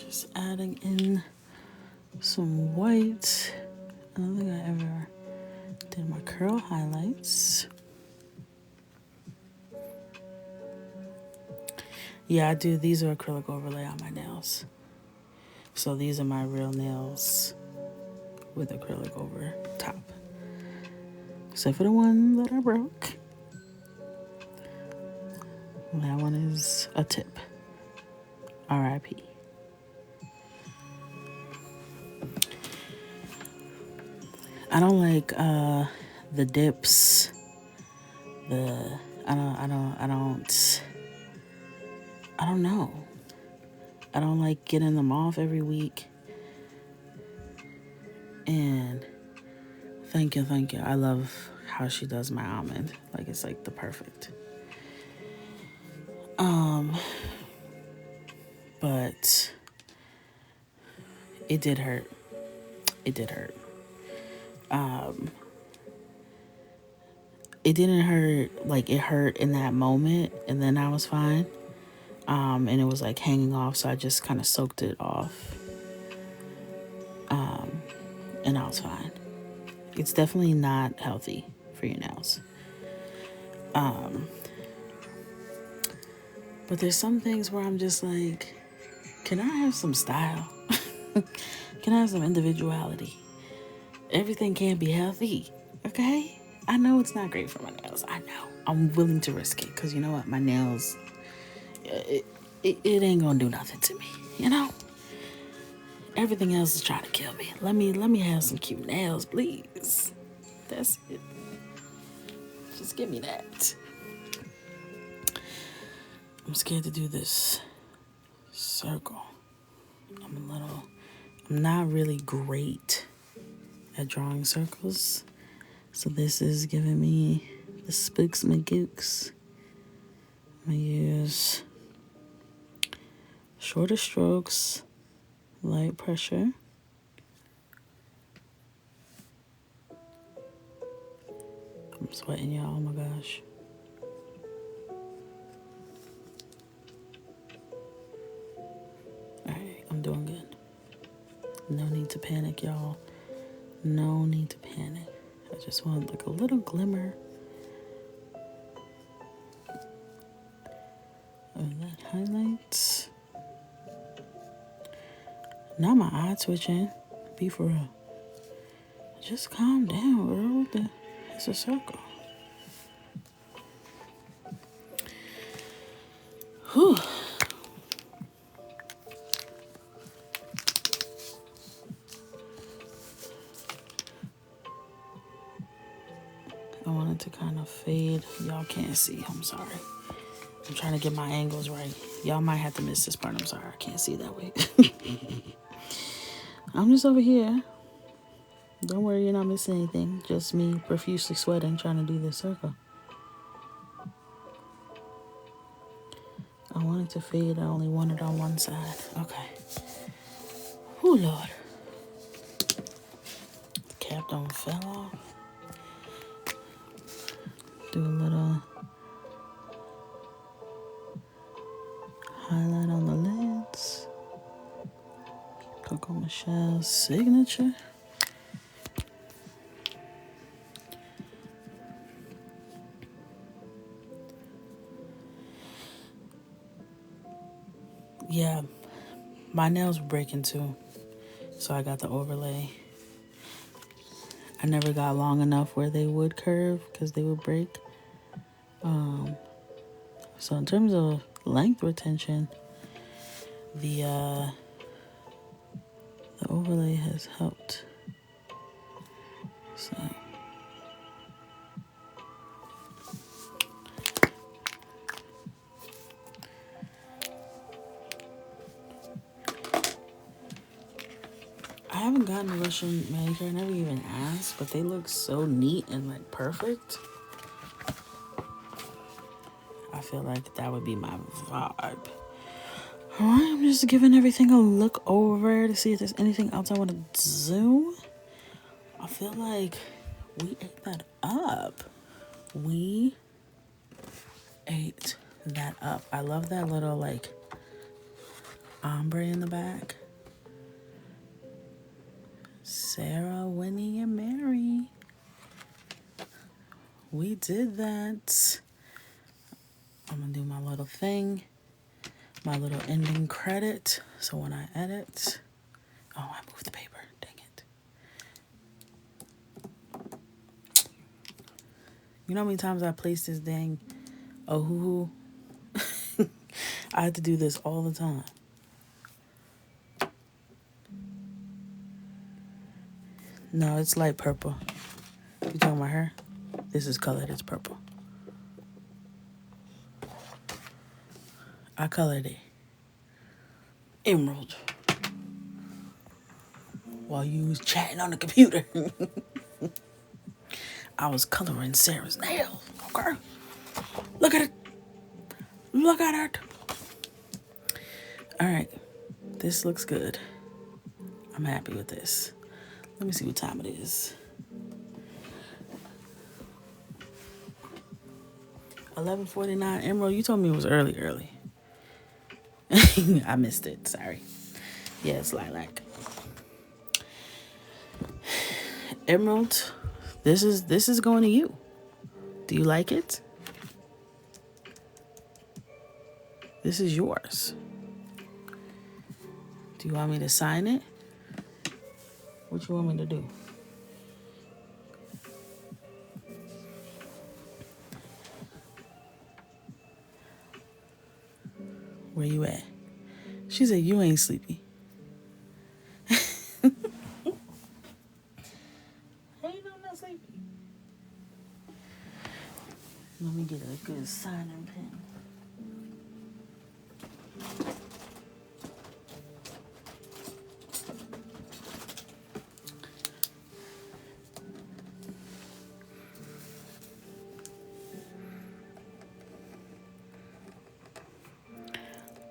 Speaker 1: Just adding in some white. I don't think I ever did my curl highlights. Yeah, I do. These are acrylic overlay on my nails. So these are my real nails with acrylic over top. Except for the one that I broke. That one is a tip. R.I.P. I don't like the dips. I don't know. I don't like getting them off every week. And thank you. I love how she does my almond. Like it's like the perfect. But it did hurt. It did hurt. It didn't hurt like it hurt in that moment, and then I was fine. And it was like hanging off, so I just kind of soaked it off. And I was fine. It's definitely not healthy for your nails. But there's some things where I'm just like, can I have some style? Can I have some individuality? Everything can't be healthy, okay? I know it's not great for my nails. I know. I'm willing to risk it because you know what? My nails, it ain't gonna do nothing to me, you know? Everything else is trying to kill me. Let me have some cute nails, please. That's it. Just give me that. I'm scared to do this circle. I'm not really great at drawing circles. So this is giving me the spooks and gooks. I'm gonna use shorter strokes, light pressure. I'm sweating, y'all. Oh my gosh. Alright, I'm doing good. No need to panic, y'all. No need to panic. I just want like a little glimmer of that highlights. Now my eye twitching. Be for real. Just calm down, girl. It's a circle. Whew. I wanted to kind of fade. Y'all can't see. I'm sorry. I'm trying to get my angles right. Y'all might have to miss this part. I'm sorry. I can't see that way. I'm just over here. Don't worry, you're not missing anything. Just me profusely sweating trying to do this circle. I wanted to fade. I only wanted on one side. Okay. Oh, Lord. The cap don't fell off. Do a little highlight on the lids. Coco Michelle's signature. Yeah, my nails were breaking too, so I got the overlay. I never got long enough where they would curve because they would break. So in terms of length retention, the overlay has helped. So I haven't gotten a Russian manicure. I never even asked, but they look so neat and like perfect. I feel like that would be my vibe. Alright, I'm just giving everything a look over to see if there's anything else I want to do. I feel like we ate that up. We ate that up. I love that little like ombre in the back. Sarah, Winnie, and Mary. We did that. I'm gonna do my little thing, my little ending credit. So when I edit, oh, I moved the paper. Dang it. You know how many times I placed this dang oh hoo. I had to do this all the time. No, it's light purple. You talking about her? This is colored, it's purple. I colored it emerald while you was chatting on the computer. I was coloring Sarah's nails. Okay. Look at it. Look at it. Alright. This looks good. I'm happy with this. Let me see what time it is. 11:49. Emerald, you told me it was early. I missed it. Sorry. Yeah, it's lilac. Emerald, this is going to you. Do you like it? This is yours. Do you want me to sign it? What you want me to do? Where you at? She said, you ain't sleepy. How you know I'm not sleepy? Let me get a good signing pen.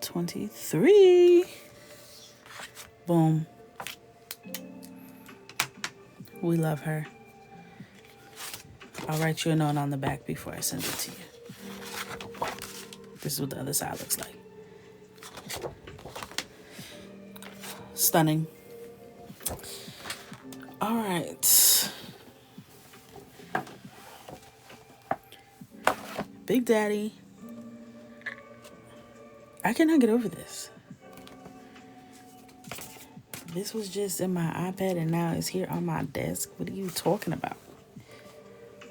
Speaker 1: $23. Boom. We love her. I'll write you a note on the back before I send it to you. This is what the other side looks like. Stunning. All right. Big Daddy. I cannot get over this. This was just in my iPad and now it's here on my desk. What are you talking about?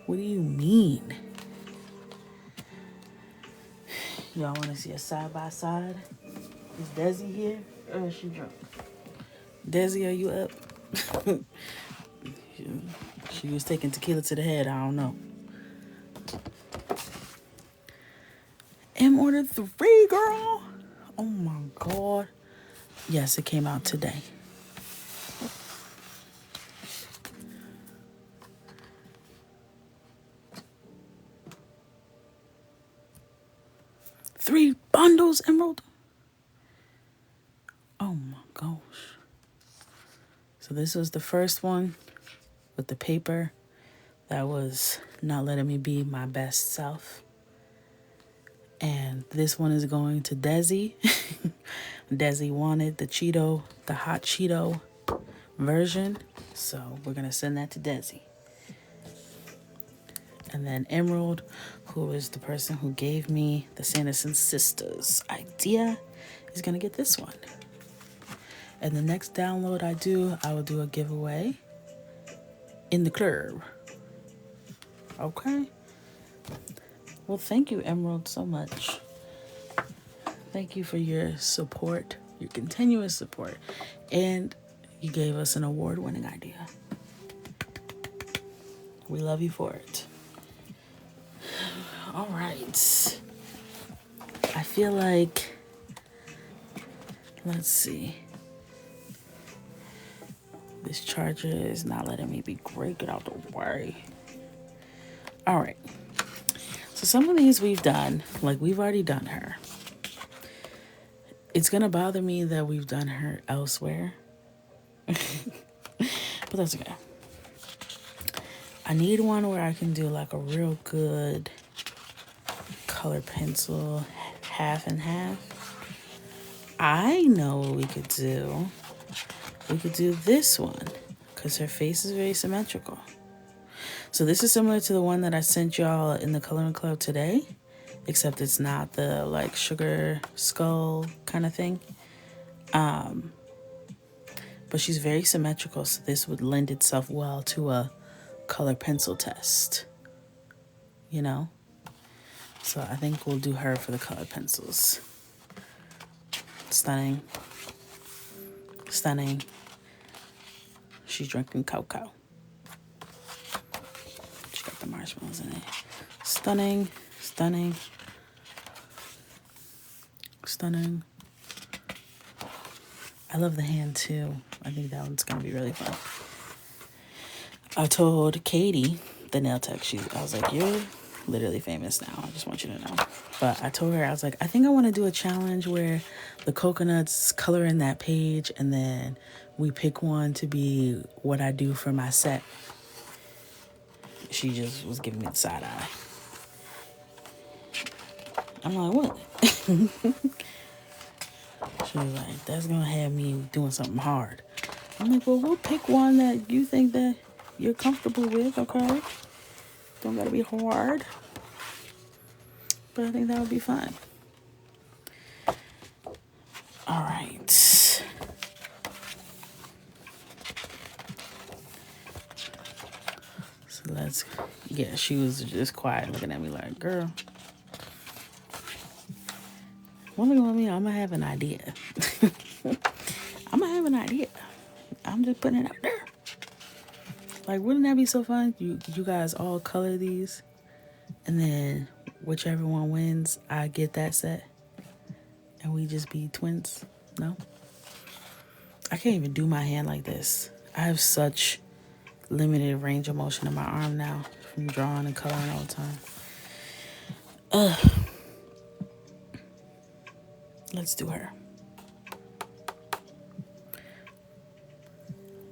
Speaker 1: What do you mean? Y'all want to see a side by side? Is Desi here or is she drunk? Desi, are you up? She was taking tequila to the head. I don't know. M ordered 3, girl. Oh my God. Yes, it came out today. Three bundles, Emerald. Oh my gosh. So this was the first one with the paper that was not letting me be my best self. And this one is going to Desi. Desi wanted the hot Cheeto version. So we're going to send that to Desi. And then Emerald, who is the person who gave me the Sanderson Sistas idea, he's gonna get this one. And the next download I will do a giveaway in the club. Okay? Well, thank you, Emerald, so much. Thank you for your support, your continuous support. And you gave us an award-winning idea. We love you for it. All right. I feel like, let's see. This charger is not letting me be great. Get out the way. All right. So some of these we've done, like we've already done her. It's going to bother me that we've done her elsewhere. But that's okay. I need one where I can do like a real good color pencil, half and half. I know what we could do. We could do this one because her face is very symmetrical. So this is similar to the one that I sent y'all in the coloring club today, except it's not the like sugar skull kind of thing. But she's very symmetrical, so this would lend itself well to a color pencil test, you know? So I think we'll do her for the color pencils. Stunning. Stunning. She's drinking cocoa. She got the marshmallows in it. Stunning. Stunning. Stunning. I love the hand too. I think that one's gonna be really fun. I told Katie, the nail tech, I was like, you're literally famous now. I just want you to know. But I told her, I was like, I think I want to do a challenge where the coconuts color in that page and then we pick one to be what I do for my set. She just was giving me the side eye. I'm like, what? She was like, that's going to have me doing something hard. I'm like, well, we'll pick one that you think that you're comfortable with, okay? Don't got to be hard. But I think that would be fun. All right. So let's, yeah, she was just quiet looking at me like, girl. One thing with me, I'm going to have an idea. I'm going to have an idea. I'm just putting it out there. Like, wouldn't that be so fun? You guys all color these. And then whichever one wins, I get that set. And we just be twins. No? I can't even do my hand like this. I have such limited range of motion in my arm now from drawing and coloring all the time. Let's do her.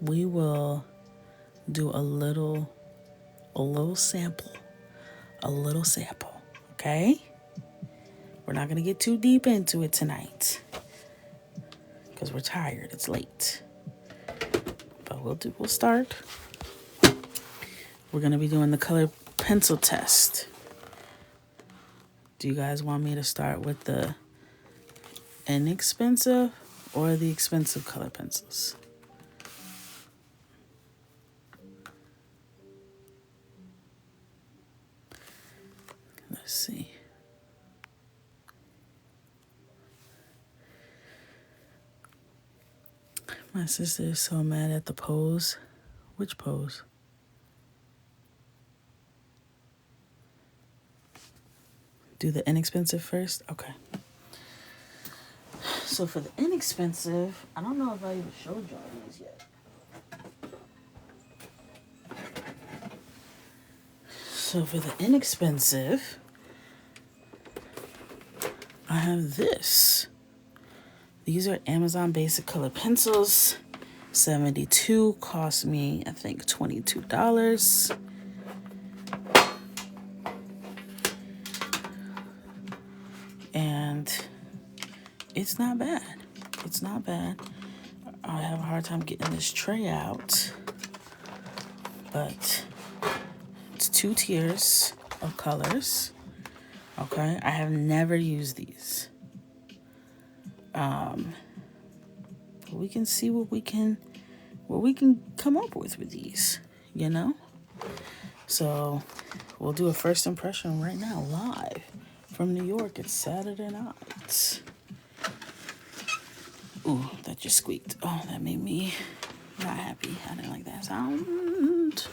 Speaker 1: We will do a little sample. A little sample, okay? We're not going to get too deep into it tonight because we're tired. It's late. But we'll start. We're going to be doing the color pencil test. Do you guys want me to start with the inexpensive or the expensive color pencils? Let's see. My sister is so mad at the pose. Which pose? Do the inexpensive first? Okay. So for the inexpensive, I don't know if I even showed y'all these yet. So for the inexpensive, I have this. These are Amazon Basic Color Pencils. 72 cost me, I think, $22. And it's not bad. It's not bad. I have a hard time getting this tray out. But it's 2 tiers of colors. Okay, I have never used these. We can see what we can come up with these, you know? So we'll do a first impression right now, live from New York. It's Saturday night. Ooh, that just squeaked. Oh, that made me not happy. I didn't like that sound.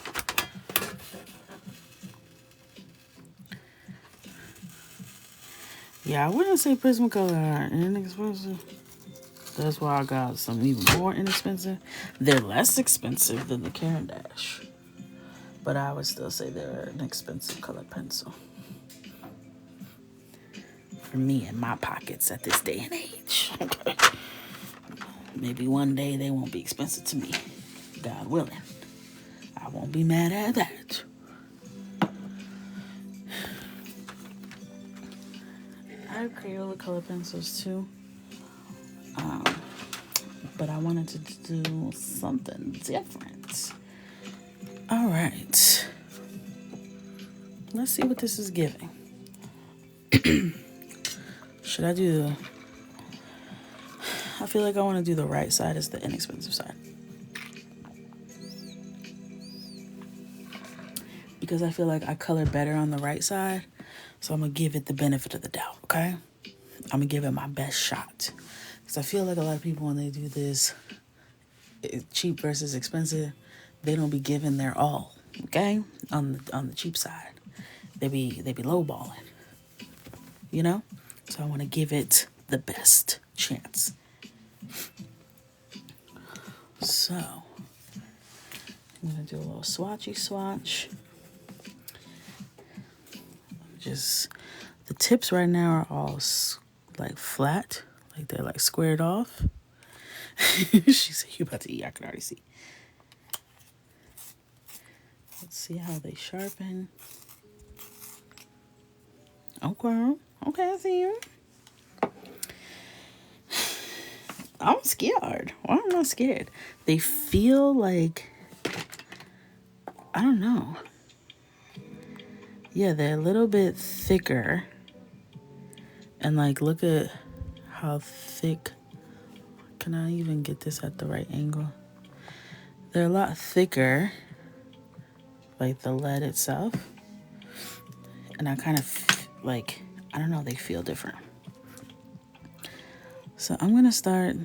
Speaker 1: Yeah, I wouldn't say Prismacolor are inexpensive. That's why I got some even more inexpensive. They're less expensive than the Caran d'Ache, but I would still say they're an expensive color pencil for me and my pockets at this day and age. Okay. Maybe one day they won't be expensive to me, God willing. I won't be mad at that. I have Crayola color pencils too, but I wanted to do something different. All right, let's see what this is giving. Should I do the... I feel like I want to do the right side as the inexpensive side, because I feel like I color better on the right side, so I'm going to give it the benefit of the doubt, okay? I'm going to give it my best shot, because I feel like a lot of people, when they do this cheap versus expensive, they don't be giving their all, okay? On the cheap side, they be lowballing, you know? So I want to give it the best chance. So I'm gonna do a little swatchy swatch. Just the tips right now are all like flat, like they're like squared off. She said, "You about to eat?" I can already see. Let's see how they sharpen. Okay, I see you. I'm scared. Why am I not scared? They feel like, I don't know. Yeah, they're a little bit thicker. And like, look at how thick. Can I even get this at the right angle? They're a lot thicker, like the lead itself. And I kind of like, I don't know, they feel different. So I'm gonna start.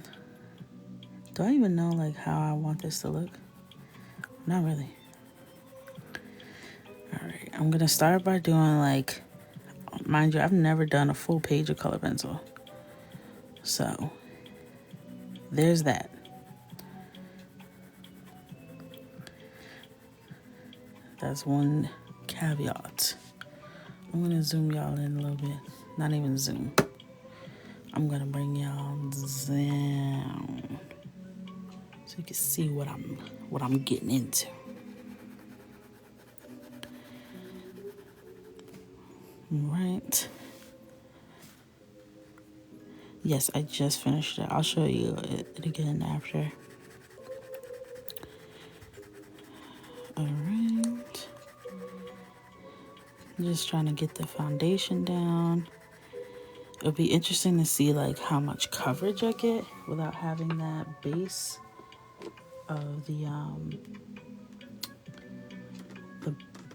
Speaker 1: Do I even know like how I want this to look? Not really. All right, I'm gonna start by doing like, mind you, I've never done a full page of color pencil. So there's that. That's one caveat. I'm gonna zoom y'all in a little bit. Not even zoom. I'm gonna bring y'all down so you can see what I'm getting into. Right. Yes, I just finished it. I'll show you it again after. All right. I'm just trying to get the foundation down. It'll be interesting to see like how much coverage I get without having that base of the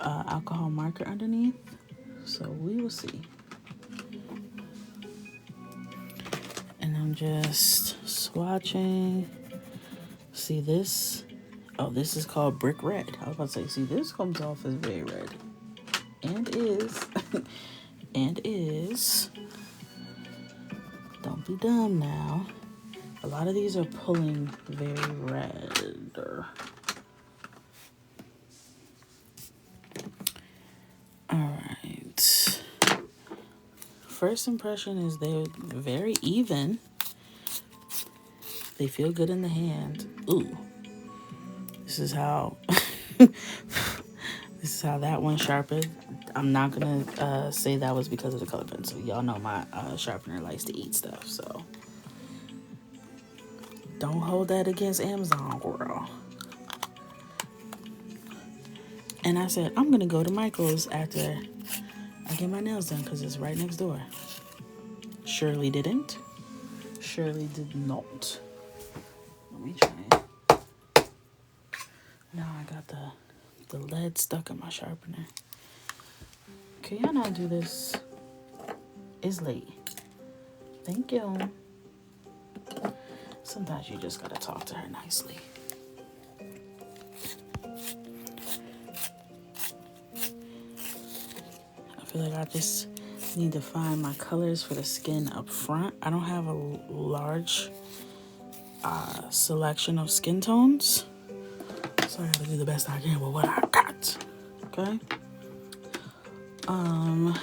Speaker 1: alcohol marker underneath. So we will see. And I'm just swatching. See this? Oh, this is called brick red. I was about to say, see, this comes off as very red. And is. And is. Don't be dumb now. A lot of these are pulling very red. Alright. First impression is they're very even. They feel good in the hand. Ooh. This is how that one sharpened. I'm not gonna say that was because of the color pencil. Y'all know my sharpener likes to eat stuff, so don't hold that against Amazon, girl. And I said, I'm gonna go to Michael's after I get my nails done because it's right next door. Surely didn't. surely did not. Let me try it. Now I got the lead stuck in my sharpener. Can y'all not do this? It's late. Thank you. Sometimes you just gotta talk to her nicely. I feel like I just need to find my colors for the skin up front. I don't have a large selection of skin tones, so I gotta do the best I can with what I got. Okay. I'm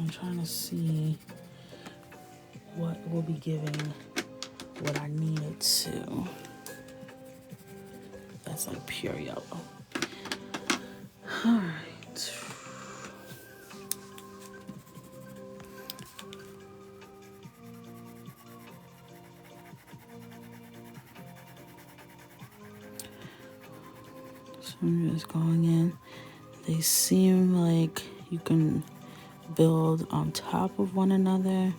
Speaker 1: trying to see what will be giving what I need it to. That's like pure yellow. All right. So I'm just going in. They seem like you can build on top of one another.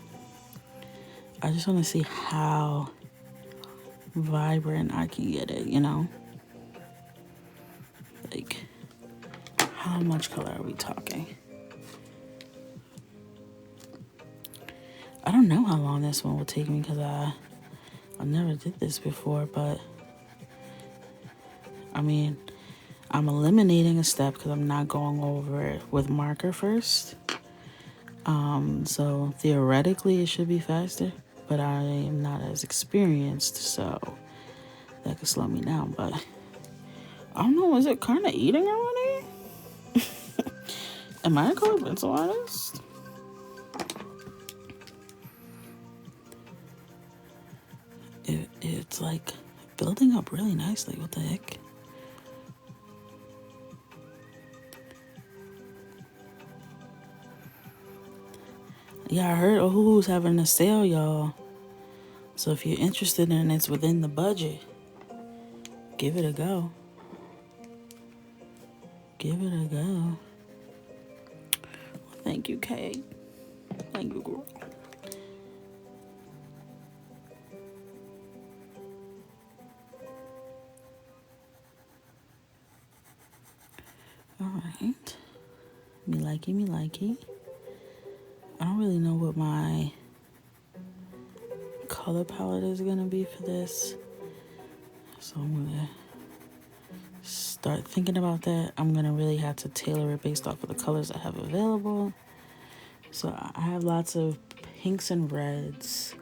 Speaker 1: I just want to see how vibrant I can get it, you know? Like, how much color are we talking? I don't know how long this one will take me because I never did this before, but I mean, I'm eliminating a step because I'm not going over it with marker first. So theoretically it should be faster, but I am not as experienced, so that could slow me down. But I don't know, is it kind of eating already? Am I a colored pencil artist? It's like building up really nicely. What the heck? Yeah, I heard Ohuhu's having a sale, y'all. So if you're interested and it's within the budget, give it a go. Give it a go. Well, thank you, Kate. Thank you, girl. Alright. Me likey. I don't really know what my color palette is gonna be for this. So I'm gonna start thinking about that. I'm gonna really have to tailor it based off of the colors I have available. So I have lots of pinks and reds.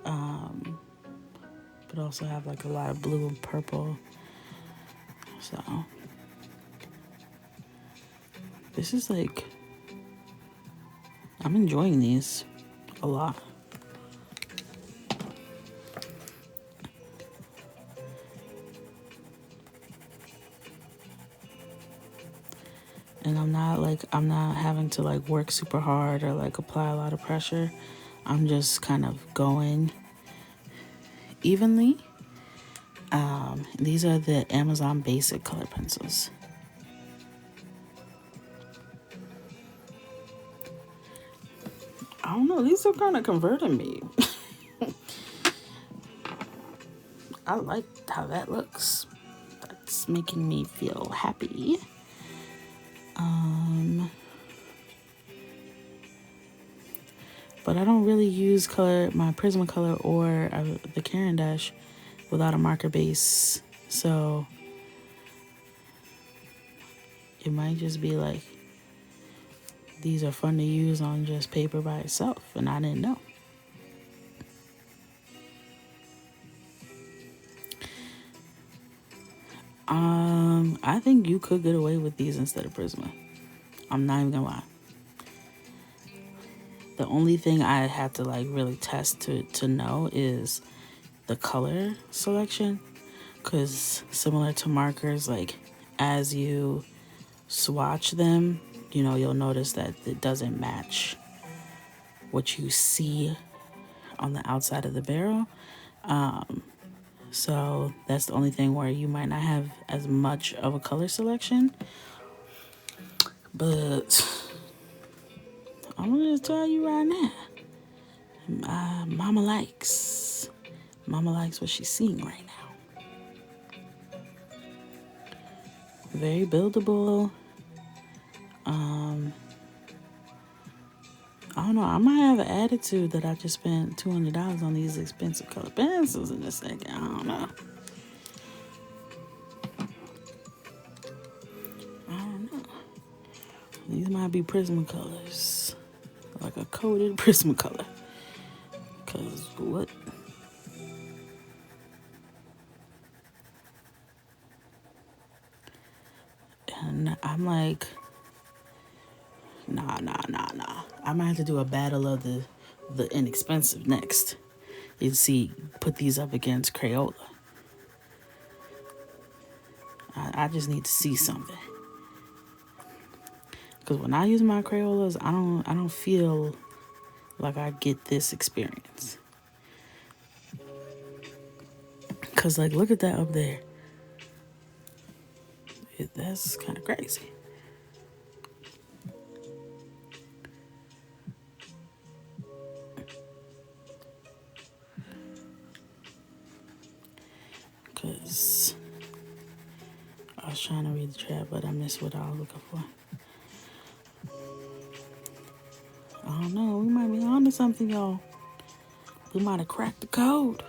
Speaker 1: But also have like a lot of blue and purple. So this is like, I'm enjoying these a lot. And I'm not having to like work super hard or like apply a lot of pressure. I'm just kind of going evenly. These are the Amazon Basic color pencils. I don't know, these are kind of converting me. I like how that looks. That's making me feel happy. But I don't really use my Prismacolor or the Caran d'Ache without a marker base. So it might just be like, these are fun to use on just paper by itself, and I didn't know. I think you could get away with these instead of Prisma. I'm not even gonna lie. The only thing I had to like really test to know is the color selection, because similar to markers, like as you swatch them, you know, you'll notice that it doesn't match what you see on the outside of the barrel. So that's the only thing where you might not have as much of a color selection. But I'm gonna tell you right now, Mama likes. Mama likes what she's seeing right now. Very buildable. I don't know. I might have an attitude that I just spent $200 on these expensive color pencils in a second. I don't know. These might be Prismacolors. Like a coated Prismacolor. Cause what? And I'm like, nah. I might have to do a battle of the inexpensive next. You see, put these up against Crayola. I just need to see something. Cause when I use my Crayolas, I don't feel like I get this experience. Cause like, look at that up there. That's kind of crazy. Cause I was trying to read the chat, but I missed what I was looking for. I don't know. We might be on to something, y'all. We might have cracked the code.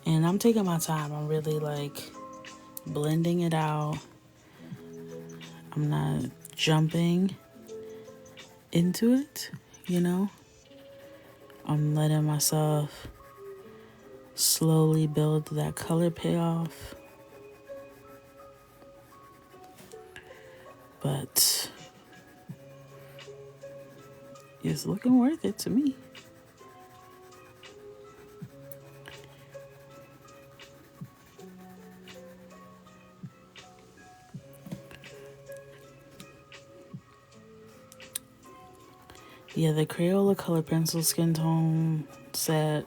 Speaker 1: And I'm taking my time. I'm really like blending it out. I'm not jumping into it, you know? I'm letting myself slowly build that color payoff. But it's looking worth it to me. Yeah, the Crayola color pencil skin tone set.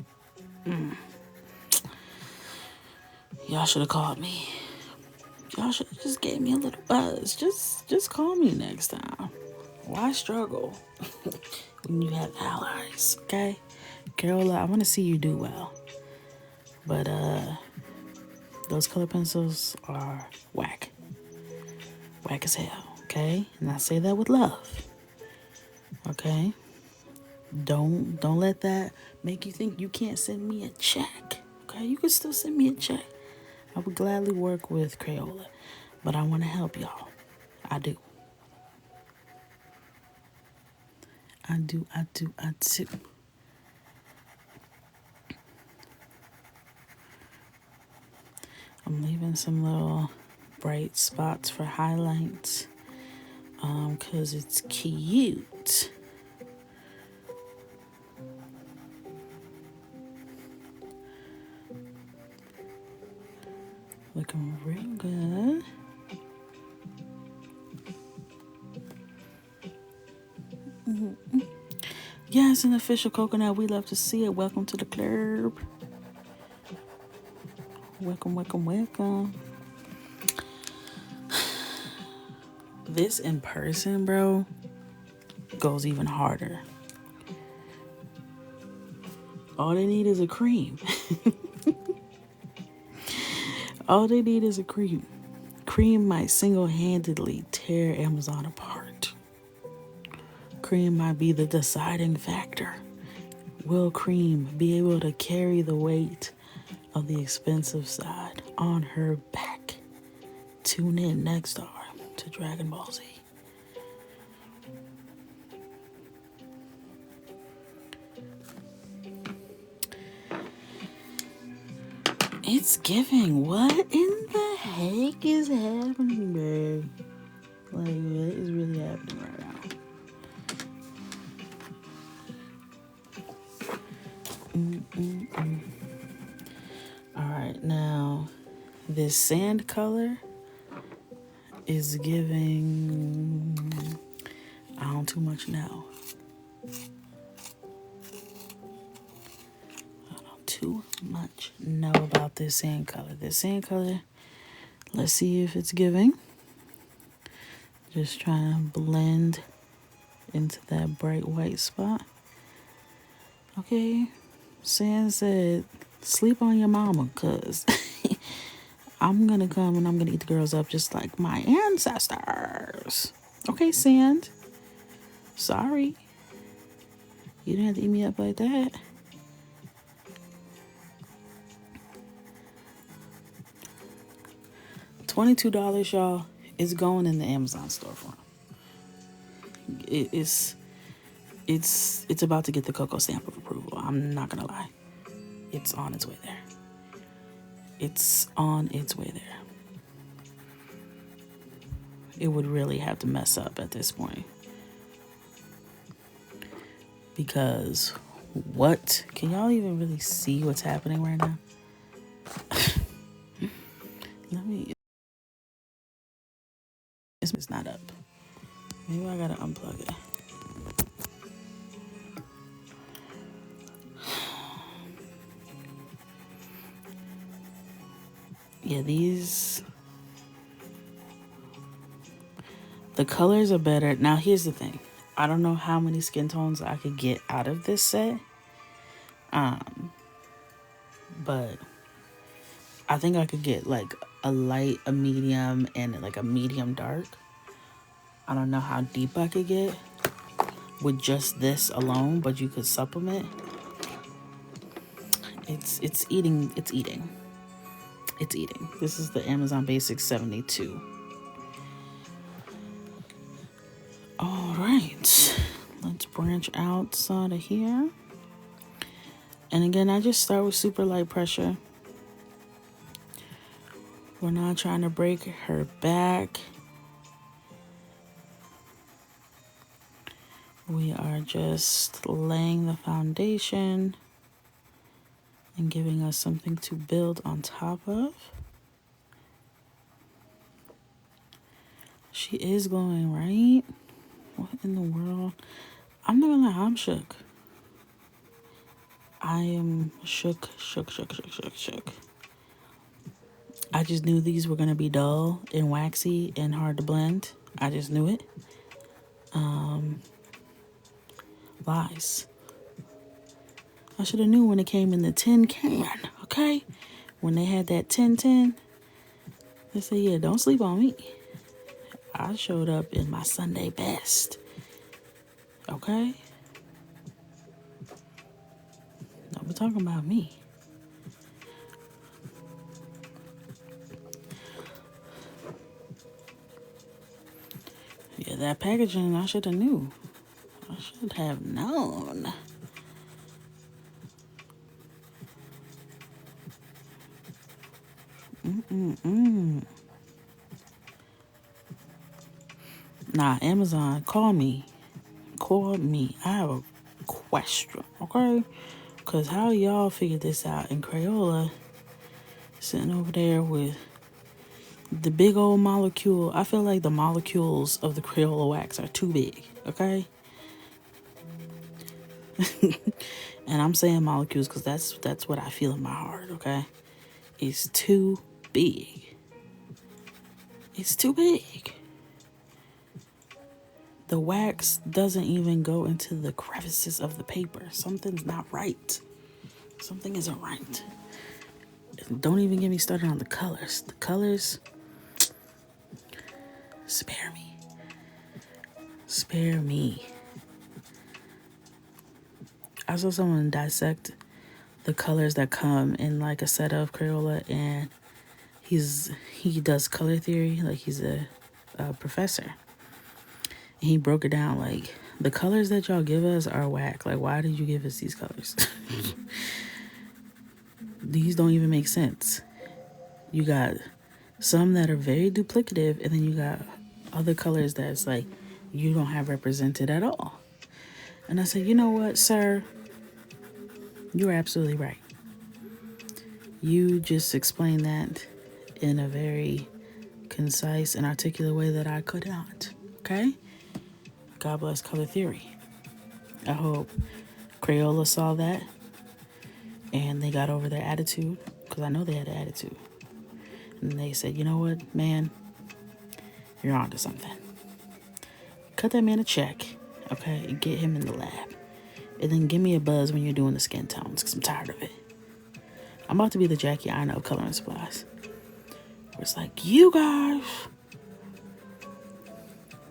Speaker 1: Y'all should have called me. Y'all should have just gave me a little buzz. Just call me next time. Why struggle when you have allies, okay? Crayola, I want to see you do well. But those color pencils are whack. Whack as hell, okay? And I say that with love. Okay? Don't let that make you think you can't send me a check. Okay? You can still send me a check. I would gladly work with Crayola, but I want to help y'all. I do. I'm leaving some little bright spots for highlights, cause it's cute. Looking real good. Yes, an official coconut. We love to see it. Welcome to the club. Welcome. This in person, bro, goes even harder. All they need is a cream. All they need is a cream. Cream might single-handedly tear Amazon apart. Cream might be the deciding factor. Will cream be able to carry the weight of the expensive side on her back? Tune in next hour to Dragon Ball Z. It's giving. What in the heck is happening, babe? Like, what is really happening right now? Alright, now this sand color is giving. I don't too much know. Too much know about this sand color. This sand color, let's see if it's giving. Just trying to blend into that bright white spot. Okay, San said, sleep on your mama, cuz I'm gonna come and I'm gonna eat the girls up just like my ancestors. Okay, Sand. Sorry. You didn't have to eat me up like that. $22, y'all, is going in the Amazon storefront. It's about to get the cocoa stamp of approval. I'm not gonna lie. It's on its way there. It's on its way there. It would really have to mess up at this point. Because what? Can y'all even really see what's happening right now? Let me. It's not up. Maybe I gotta unplug it. Yeah, the colors are better. Now, here's the thing. I don't know how many skin tones I could get out of this set. But I think I could get like a light, a medium, and like a medium dark. I don't know how deep I could get with just this alone, but you could supplement. It's eating. This is the Amazon Basics 72. All right, let's branch outside of here. And again, I just start with super light pressure. We're not trying to break her back. We are just laying the foundation and giving us something to build on top of. She is glowing, right? What in the world? I'm not gonna lie, I'm shook. I am shook. I just knew these were gonna be dull and waxy and hard to blend. I just knew it. Lies. I should have knew when it came in the tin can, okay? When they had that tin, they said, yeah, don't sleep on me. I showed up in my Sunday best, okay? Don't be talking about me. Yeah, that packaging, I should have knew. I should have known. Nah, Amazon, call me. I have a question, okay? Because how y'all figured this out? And Crayola sitting over there with the big old molecule. I feel like the molecules of the Crayola wax are too big, okay? And I'm saying molecules because that's what I feel in my heart, okay? It's too big. It's too big. The wax doesn't even go into the crevices of the paper. Something's not right. Something isn't right. Don't even get me started on the colors. The colors, spare me. Spare me. I saw someone dissect the colors that come in like a set of Crayola, and he does color theory, like he's a professor. And he broke it down like, the colors that y'all give us are whack. Like, why did you give us these colors? These don't even make sense. You got some that are very duplicative, and then you got other colors that's like you don't have represented at all. And I said, you know what, sir? You're absolutely right. You just explained that in a very concise and articulate way that I could not. Okay? God bless color theory. I hope Crayola saw that and they got over their attitude, because I know they had an attitude. And they said, you know what, man? You're onto something. cut that man a check, okay, and get him in the lab. And then give me a buzz when you're doing the skin tones, because I'm tired of it. I'm about to be the Jackie I know coloring supplies. Where it's like, you guys,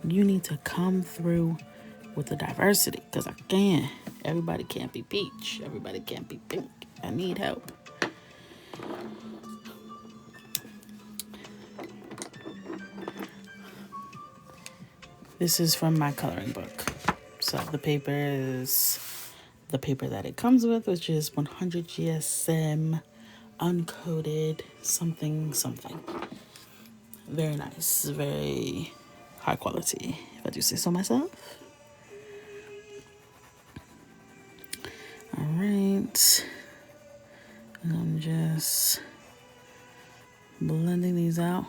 Speaker 1: you need to come through with the diversity, because I can. Everybody can't be peach. Everybody can't be pink. I need help. This is from my coloring book. So the paper is the paper that it comes with, which is 100 GSM, uncoated, something. Very nice, very high quality, if I do say so myself. All right. And I'm just blending these out.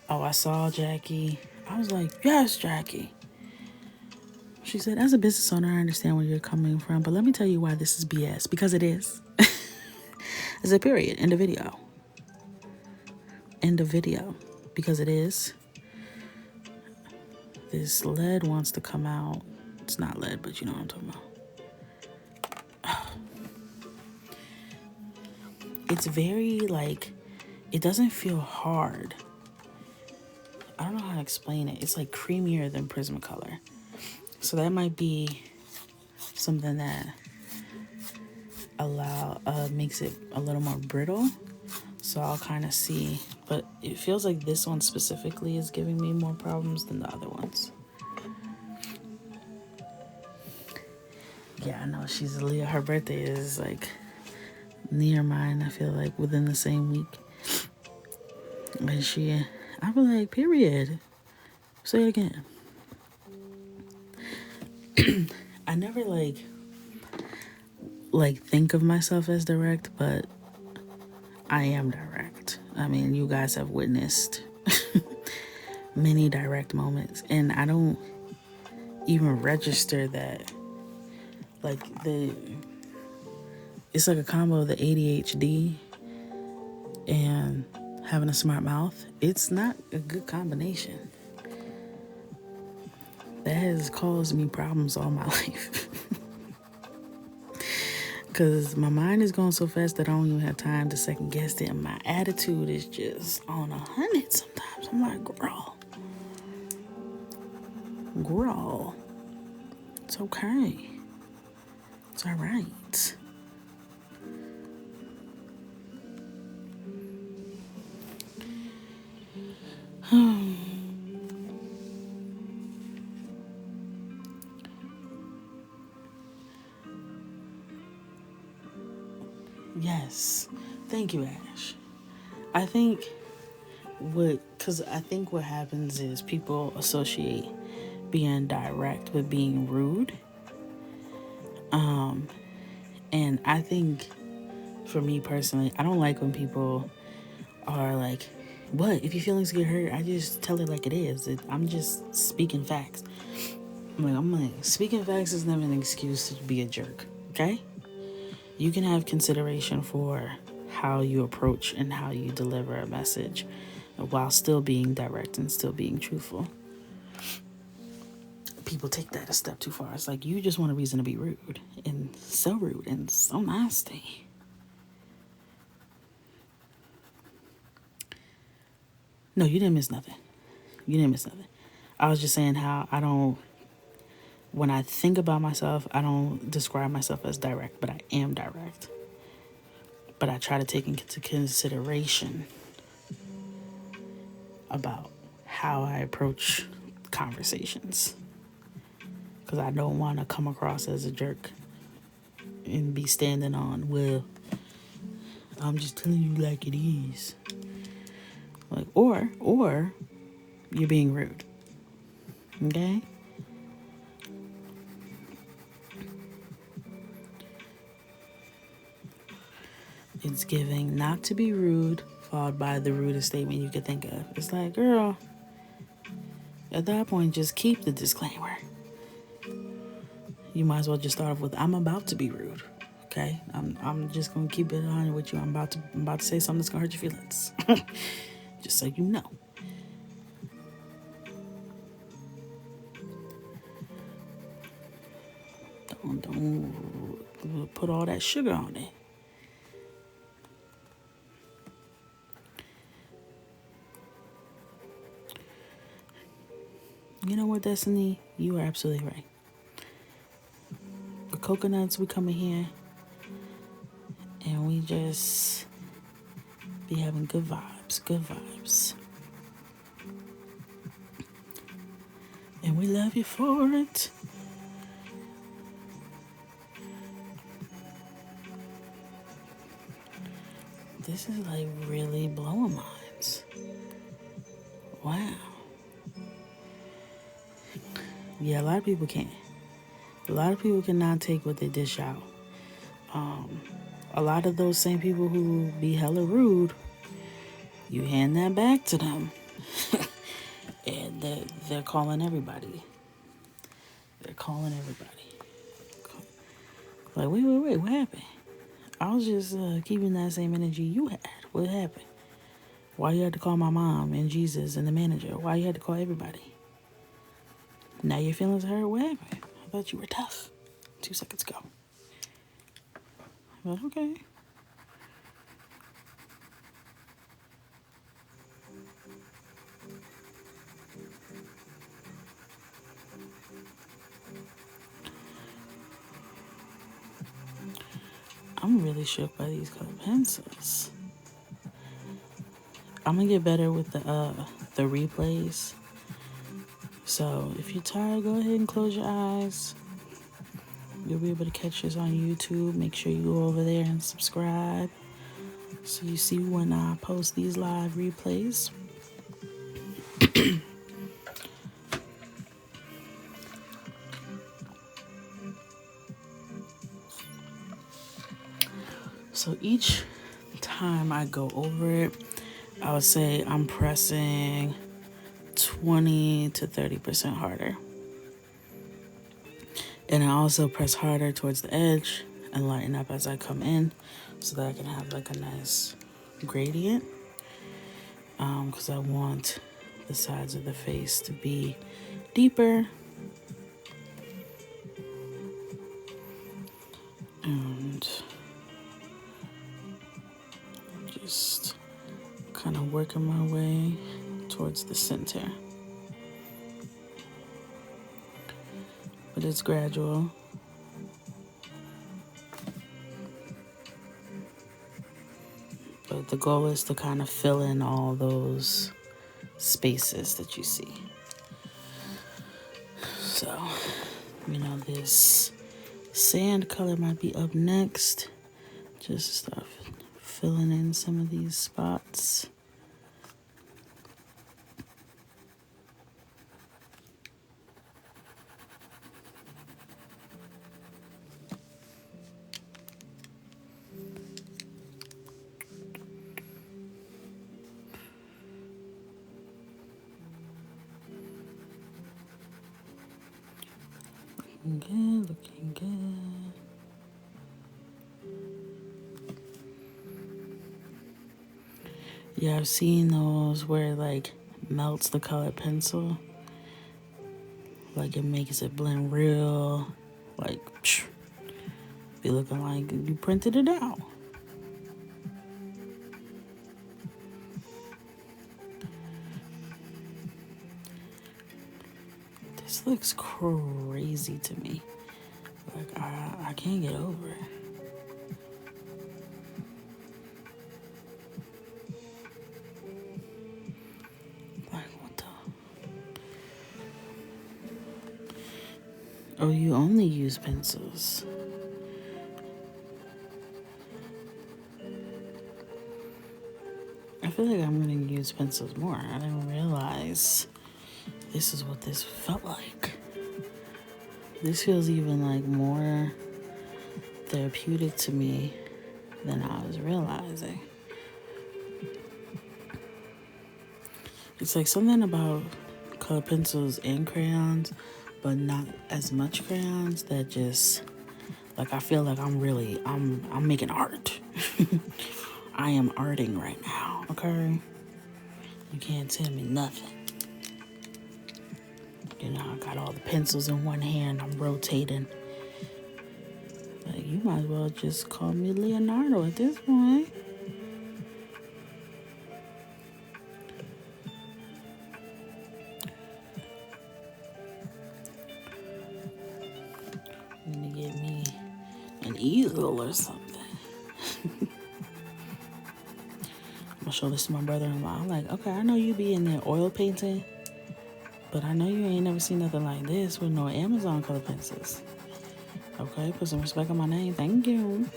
Speaker 1: Oh, I saw Jackie. I was like, yes, Jackie. She said, as a business owner, I understand where you're coming from, but let me tell you why this is BS. Because it is. It's a period. End of video. End of video. Because it is. This lead wants to come out. It's not lead, but you know what I'm talking about. It's very, like, it doesn't feel hard. I don't know how to explain it. It's like creamier than Prismacolor. So that might be something that makes it a little more brittle. So I'll kind of see. But it feels like this one specifically is giving me more problems than the other ones. Yeah, I know she's a Leo. Her birthday is like near mine, I feel like, within the same week. And I was like, period. Say it again. I never like think of myself as direct, but I am direct. I mean, you guys have witnessed many direct moments, and I don't even register that. Like it's like a combo of the ADHD and having a smart mouth. It's not a good combination. That has caused me problems all my life. Because my mind is going so fast that I don't even have time to second guess it. And my attitude is just on 100 sometimes. I'm like, girl, it's okay. It's all right. Yes. Thank you, Ash. I think what happens is people associate being direct with being rude. And I think for me personally, I don't like when people are like, what? If your feelings get hurt, I just tell it like it is. I'm just speaking facts. I'm like, speaking facts is never an excuse to be a jerk, okay? You can have consideration for how you approach and how you deliver a message while still being direct and still being truthful. People take that a step too far. It's like, you just want a reason to be rude and so nasty. No, you didn't miss nothing. I was just saying how when I think about myself, I don't describe myself as direct, but I am direct. But I try to take into consideration about how I approach conversations. Because I don't want to come across as a jerk and be standing on, well, I'm just telling you like it is. Like, or you're being rude. Okay? It's giving not to be rude, followed by the rudest statement you could think of. It's like, girl, at that point, just keep the disclaimer. You might as well just start off with, I'm about to be rude. Okay? I'm just gonna keep it on with you. I'm about to say something that's gonna hurt your feelings. Just so you know. Don't put all that sugar on it. You know what, Destiny? You are absolutely right. The coconuts, we come in here and we just be having good vibes, good vibes. And we love you for it. This is like really blowing minds. Wow. Yeah, a lot of people can't. A lot of people cannot take what they dish out. A lot of those same people who be hella rude, you hand that back to them. And they're calling everybody. They're calling everybody. Like, wait, what happened? I was just keeping that same energy you had. What happened? Why you had to call my mom and Jesus and the manager? Why you had to call everybody? Now your feelings hurt? What happened? I thought you were tough 2 seconds ago. But okay. I'm really shook by these colored pencils. I'm gonna get better with the replays. So if you're tired, go ahead and close your eyes. You'll be able to catch us on YouTube. Make sure you go over there and subscribe so you see when I post these live replays. So each time I go over it, I would say I'm pressing 20 to 30% harder. And I also press harder towards the edge and lighten up as I come in so that I can have like a nice gradient. Because I want the sides of the face to be deeper. And just kind of working my way towards the center. But it's gradual. But the goal is to kind of fill in all those spaces that you see. So, this sand color might be up next. Just start filling in some of these spots. Looking good. Yeah, I've seen those where it like melts the colored pencil. Like it makes it blend real. Like, be looking like you printed it out. This looks crazy to me. Like, I can't get over it. Like, what the? Oh, you only use pencils. I feel like I'm gonna use pencils more. I didn't realize this is what this felt like. This feels even like more therapeutic to me than I was realizing. It's like something about colored pencils and crayons, but not as much crayons, that just, like, I feel like I'm making art. I am arting right now, okay? You can't tell me nothing. I got all the pencils in one hand, I'm rotating. Like, you might as well just call me Leonardo at this point. I'm gonna get me an easel or something. I'm gonna show this to my brother-in-law. I'm like, okay, I know you be in there oil painting, but I know you ain't never seen nothing like this with no Amazon color pencils. Okay, put some respect on my name. Thank you.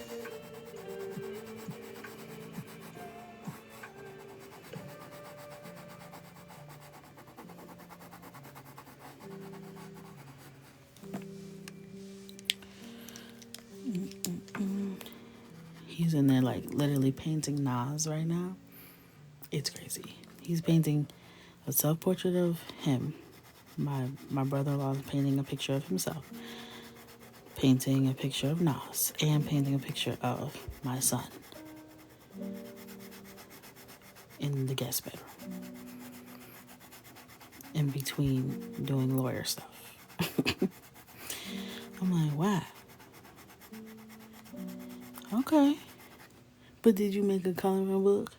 Speaker 1: He's in there like literally painting Nas right now. It's crazy. He's painting a self-portrait of him. My brother-in-law is painting a picture of himself, painting a picture of Nas, and painting a picture of my son in the guest bedroom, in between doing lawyer stuff. I'm like, wow. Okay. But did you make a coloring book?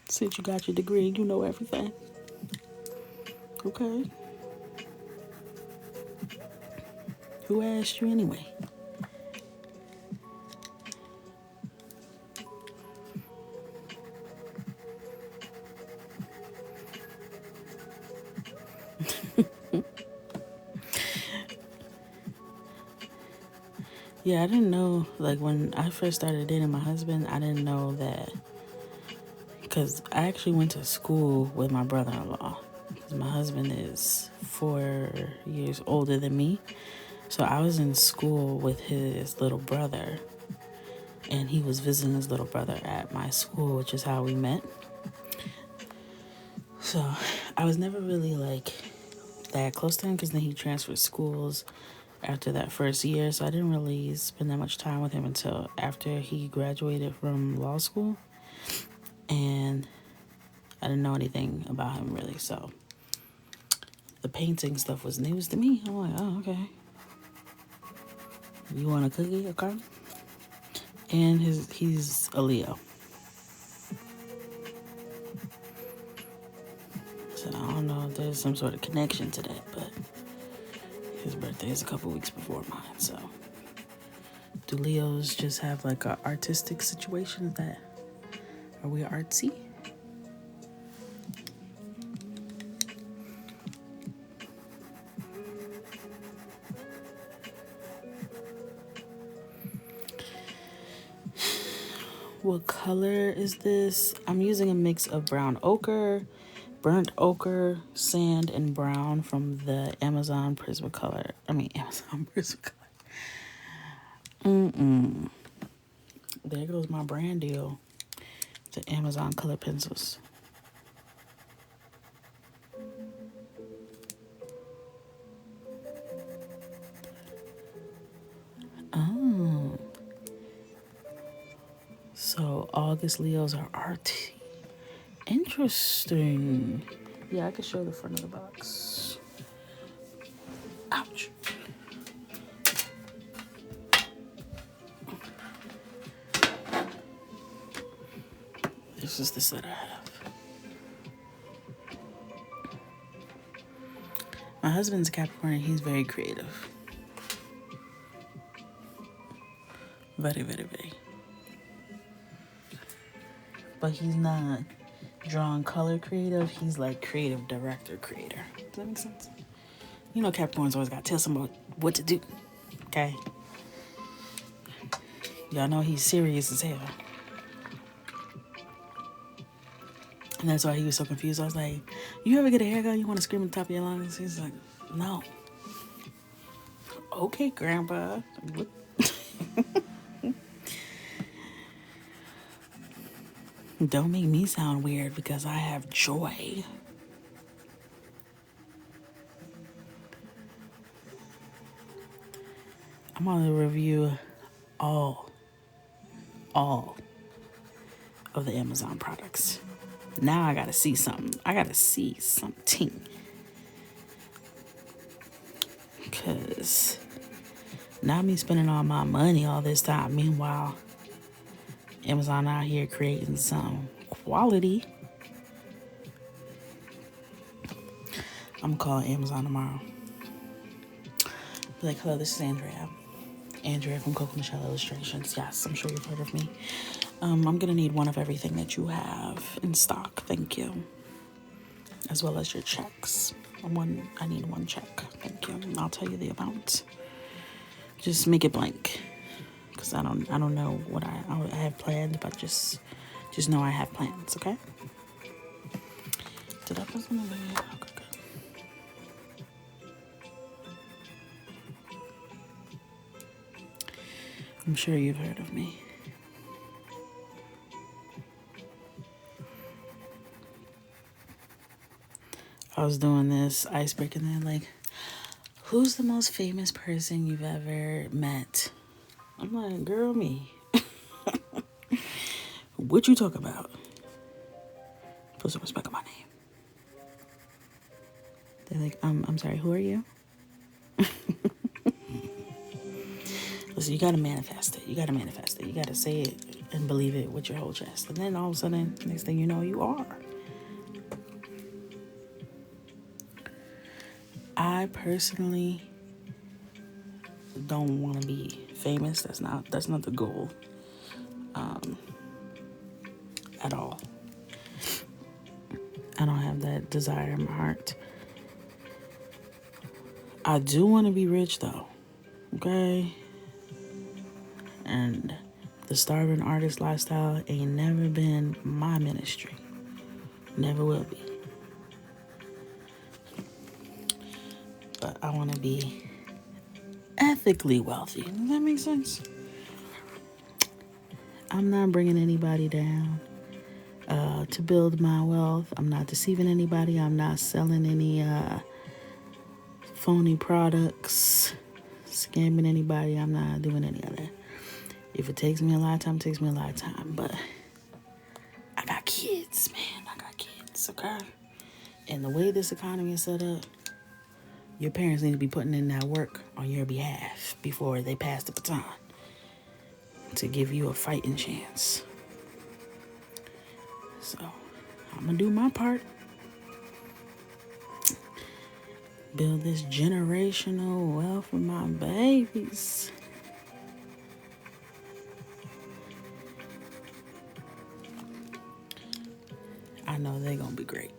Speaker 1: Since you got your degree, you know everything. Okay. Who asked you anyway? Yeah, I didn't know, like, when I first started dating my husband, I didn't know that, because I actually went to school with my brother-in-law. Because my husband is 4 years older than me. So I was in school with his little brother, and he was visiting his little brother at my school, which is how we met. So I was never really, like, that close to him, because then he transferred schools after that first year, so I didn't really spend that much time with him until after he graduated from law school, and I didn't know anything about him really, so the painting stuff was news to me. I'm like, oh, okay. You want a cookie? Okay. And he's a Leo. So I don't know if there's some sort of connection to that, but his birthday is a couple weeks before mine, so. Do Leos just have like an artistic situation? Are we artsy? What color is this? I'm using a mix of brown ochre, burnt ochre, sand, and brown from the Amazon Prismacolor. Amazon Prismacolor. There goes my brand deal. The Amazon color pencils. Oh. So August Leos are arty. Interesting. Yeah, I can show the front of the box. Ouch. This is the set I have. My husband's a Capricorn. He's very creative. Very, very, very. But he's not drawing color creative. He's like creative director creator. Does that make sense? You know Capricorns always got to tell somebody what to do. Okay? Y'all know he's serious as hell. And that's why he was so confused. I was like, you ever get a haircut you want to scream at the top of your lungs? He's like, no. Okay, Grandpa. Don't make me sound weird because I have joy. I'm going to review all of the Amazon products. Now I got to see something. Because Not me spending all my money all this time. Meanwhile, Amazon out here creating some quality. I'm calling Amazon tomorrow. Be like, hello, this is Andrea. Andrea from Coco Michelle Illustrations. Yes, I'm sure you've heard of me. I'm gonna need one of everything that you have in stock. Thank you. As well as your checks. I need one check. Thank you. I'll tell you the amount. Just make it blank, because I don't know what I have planned, but just know I have plans. Okay. Did I put some over here? Okay, good. I'm sure you've heard of me. I was doing this icebreaker and they're like, who's the most famous person you've ever met? I'm like, girl, me. What you talk about? Put some respect on my name. They're like, I'm sorry, who are you? Listen, you gotta manifest it. You gotta say it and believe it with your whole chest. And then all of a sudden, next thing you know, you are. I personally don't want to be famous. That's not the goal at all. I don't have that desire in my heart. I do want to be rich though, okay? And the starving artist lifestyle ain't never been my ministry. Never will be. But I want to be ethically wealthy. Does that make sense? I'm not bringing anybody down to build my wealth. I'm not deceiving anybody. I'm not selling any phony products, scamming anybody. I'm not doing any of that. If it takes me a lifetime, it takes me a lifetime. But I got kids, man. I got kids, okay? And the way this economy is set up, your parents need to be putting in that work on your behalf before they pass the baton to give you a fighting chance. So, I'm going to do my part. Build this generational wealth for my babies. I know they're going to be great.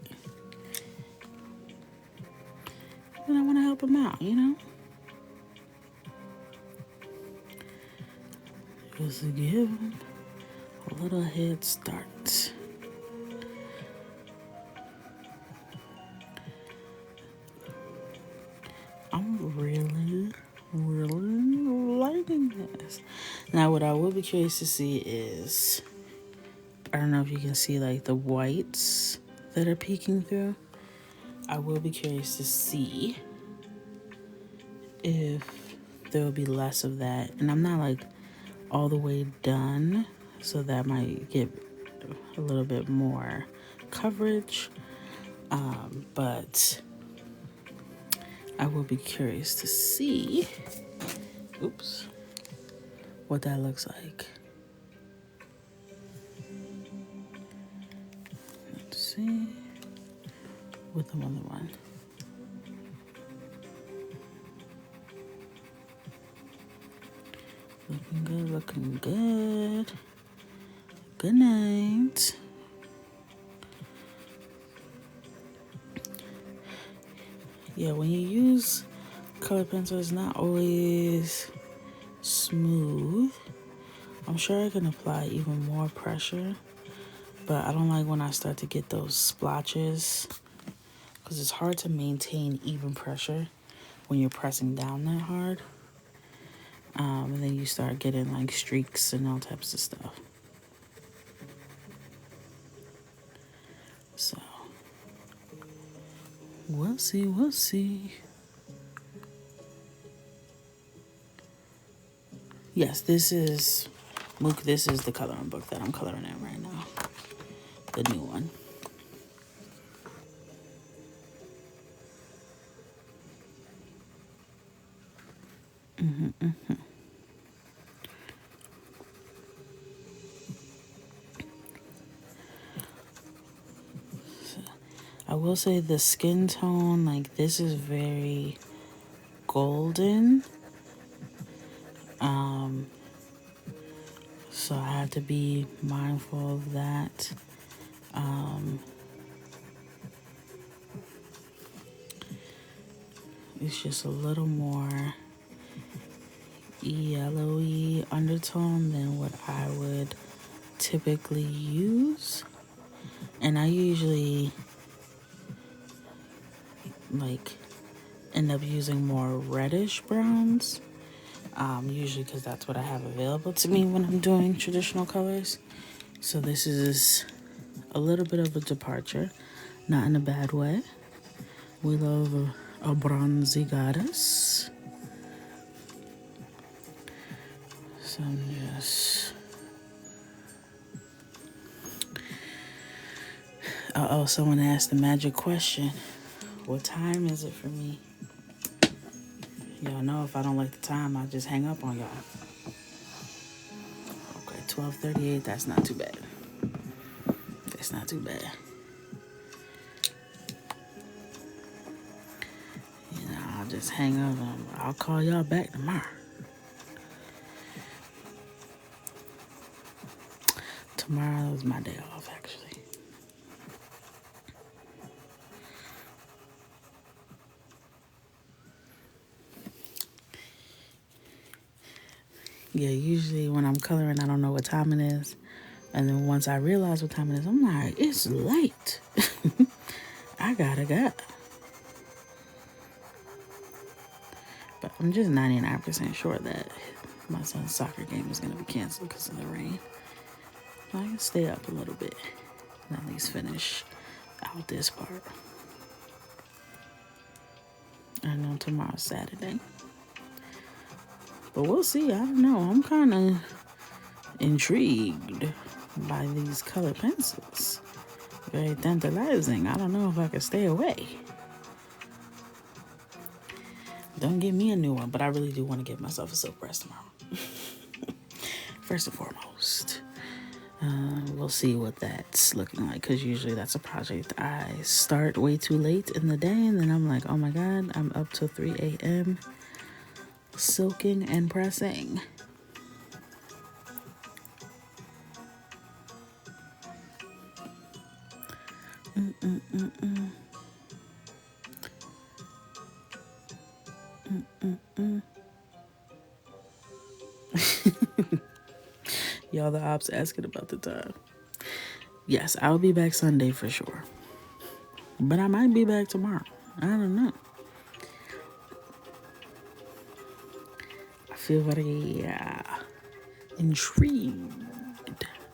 Speaker 1: And I want to help them out, you know? Just to give them a little head start. I'm really liking this. Now, what I will be curious to see is, I don't know if you can see like the whites that are peeking through. I will be curious to see if there will be less of that. And I'm not like all the way done, so that might get a little bit more coverage. But I will be curious to see, what that looks like. Let's see, with the other one. Looking good. Good night. Yeah, when you use color pencil, it's not always smooth. I'm sure I can apply even more pressure, but I don't like when I start to get those splotches, because it's hard to maintain even pressure when you're pressing down that hard. And then you start getting like streaks and all types of stuff. So, we'll see. Yes, this is the coloring book that I'm coloring in right now. The new one. I will say the skin tone, like this is very golden. So I have to be mindful of that. It's just a little more yellowy undertone than what I would typically use. And I usually like end up using more reddish browns, usually because that's what I have available to me when I'm doing traditional colors. So this is a little bit of a departure, not in a bad way. We love a bronzy goddess. So I'm just... Uh-oh, someone asked the magic question. What time is it for me? Y'all know if I don't like the time, I just hang up on y'all. Okay, 12:38, that's not too bad. That's not too bad. You know, I'll just hang up and I'll call y'all back tomorrow. Tomorrow is my day off, actually. Yeah, usually when I'm coloring, I don't know what time it is. And then once I realize what time it is, I'm like, it's late. I gotta go. But I'm just 99% sure that my son's soccer game is going to be canceled because of the rain. I can stay up a little bit and at least finish out this part. I know tomorrow's Saturday. But we'll see. I don't know. I'm kind of intrigued by these color pencils. Very tantalizing. I don't know if I can stay away. Don't give me a new one, but I really do want to give myself a silk press tomorrow. First and foremost. We'll see what that's looking like, because usually that's a project I start way too late in the day, and then I'm like, oh my god, I'm up till 3 a.m. silking and pressing. Y'all, the ops asking about the time. Yes, I'll be back Sunday for sure. But I might be back tomorrow. I don't know. I feel very intrigued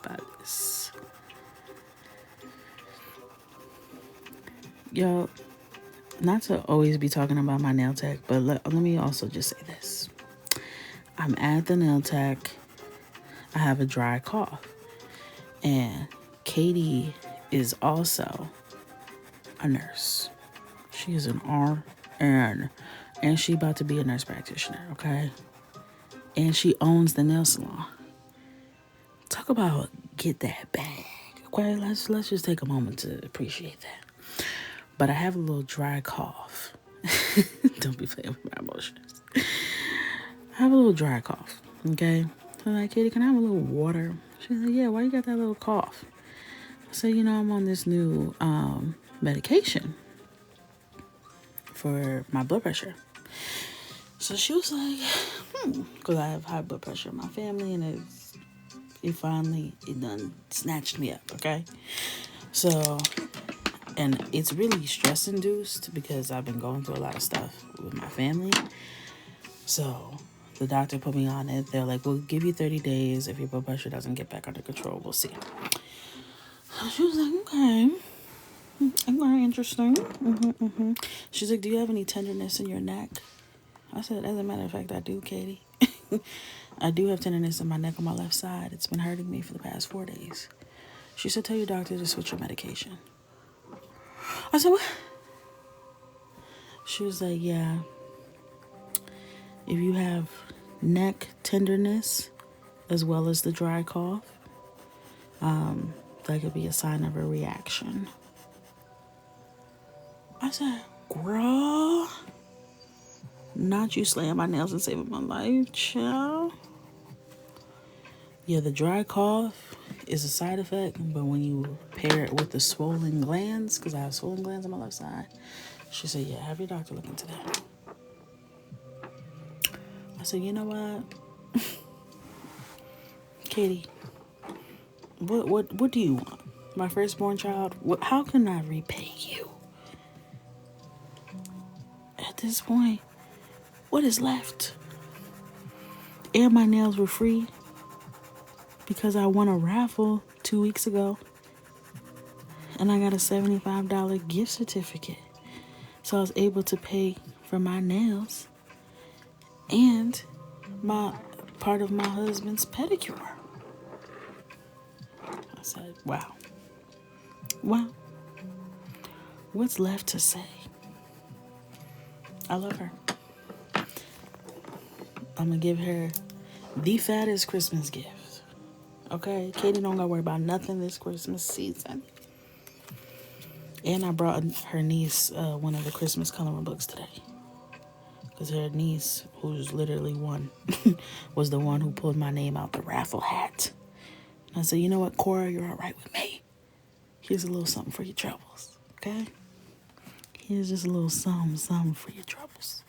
Speaker 1: by this. Yo, not to always be talking about my nail tech, but let me also just say this. I'm at the nail tech. I have a dry cough. And Katie is also a nurse. She is an RN. And she about to be a nurse practitioner, okay? And she owns the nail salon. Talk about get that bag. Okay, let's just take a moment to appreciate that. But I have a little dry cough. Don't be playing with my emotions. I have a little dry cough, okay? So I'm like, Katie, can I have a little water? She's like, yeah, why you got that little cough? I said, I'm on this new medication for my blood pressure. So she was like, because I have high blood pressure in my family, and it done snatched me up, okay? So, and it's really stress induced because I've been going through a lot of stuff with my family. So the doctor put me on it. They're like, we'll give you 30 days. If your blood pressure doesn't get back under control, we'll see. So she was like, okay. Okay, interesting. She's like, do you have any tenderness in your neck? I said, as a matter of fact, I do, Katie. I do have tenderness in my neck on my left side. It's been hurting me for the past 4 days. She said, tell your doctor to switch your medication. I said, what? She was like, yeah. If you have neck tenderness as well as the dry cough, that could be a sign of a reaction. I said, girl, not you slaying my nails and saving my life, child. Yeah, the dry cough is a side effect, but when you pair it with the swollen glands, because I have swollen glands on my left side, she said, yeah, have your doctor look into that. I said, you know what, Katie, what do you want? My firstborn child? How can I repay you? At this point, what is left? And my nails were free because I won a raffle 2 weeks ago and I got a $75 gift certificate. So I was able to pay for my nails and my part of my husband's pedicure. I said, wow. Well, what's left to say? I love her. I'm gonna give her the fattest Christmas gift. Okay? Katie don't gotta worry about nothing this Christmas season. And I brought her niece one of the Christmas coloring books today. Because her niece, who's literally one, was the one who pulled my name out the raffle hat. And I said, you know what, Cora, you're all right with me. Here's a little something for your troubles, okay? Here's just a little something for your troubles.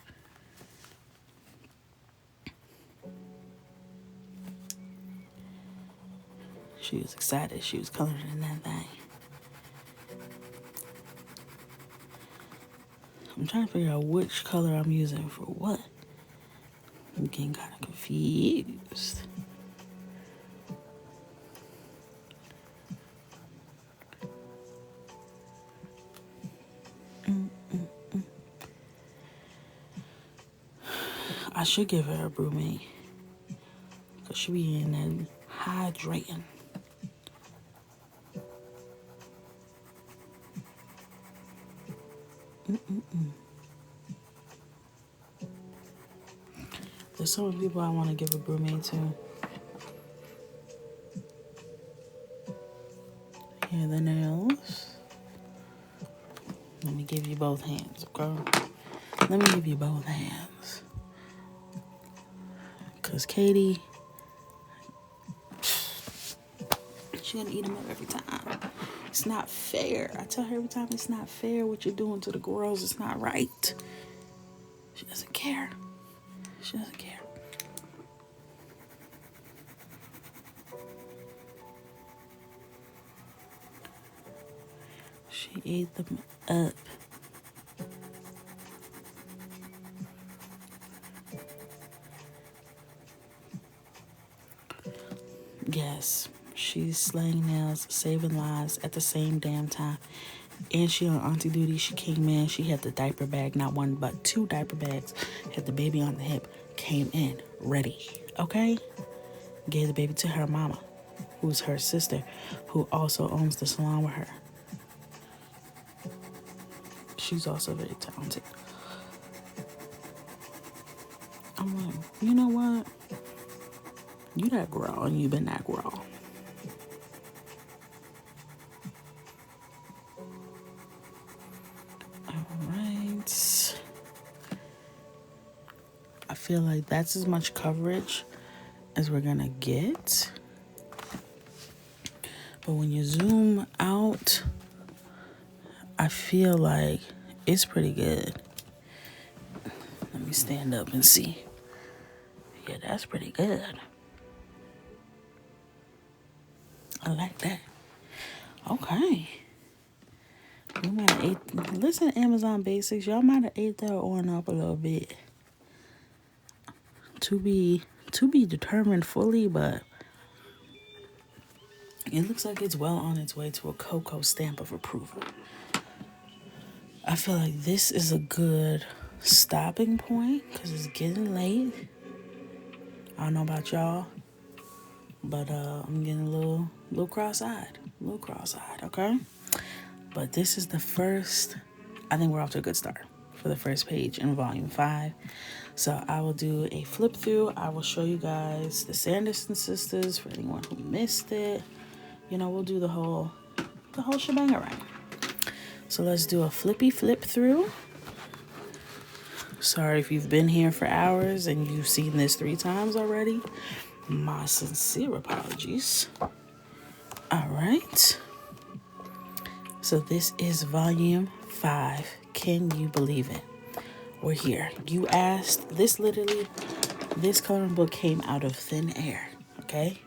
Speaker 1: She was excited. She was coloring in that thing. I'm trying to figure out which color I'm using for what. I'm getting kind of confused. I should give her a bromine. Because she be in there hydrating. There's so many people I want to give a bromine to. Here are the nails. Let me give you both hands, okay? Let me give you both hands. Because Katie, she gonna eat them up every time. It's not fair. I tell her every time it's not fair what you're doing to the girls. It's not right. She doesn't care. She doesn't care. She ate them up. Yes, she's slaying nails, saving lives at the same damn time. And she on auntie duty. She came in. She had the diaper bag, not one but two diaper bags. Had the baby on the hip. Came in ready. Okay, gave the baby to her mama, who's her sister, who also owns the salon with her. She's also very talented. I'm like, you know what? You that girl, and you been that girl. Alright. I feel like that's as much coverage as we're gonna get. But when you zoom out, I feel like it's pretty good. Let me stand up and see. Yeah, that's pretty good. I like that. Okay. We might have ate. Listen, Amazon Basics, y'all might have ate that on up a little bit. To be determined fully, but it looks like it's well on its way to a cocoa stamp of approval. I feel like this is a good stopping point because it's getting late. I don't know about y'all, but I'm getting a little cross-eyed. Okay? But this is the first. I think we're off to a good start. for the first page in volume 5. So I will do a flip through. I will show you guys the Sanderson sisters for anyone who missed it. You know, we'll do the whole shebang around. So let's do a flippy flip through. Sorry if you've been here for hours and you've seen this 3 times already. My sincere apologies. All right. So this is volume 5. Can you believe it? We're here. You asked. This coloring book came out of thin air. Okay.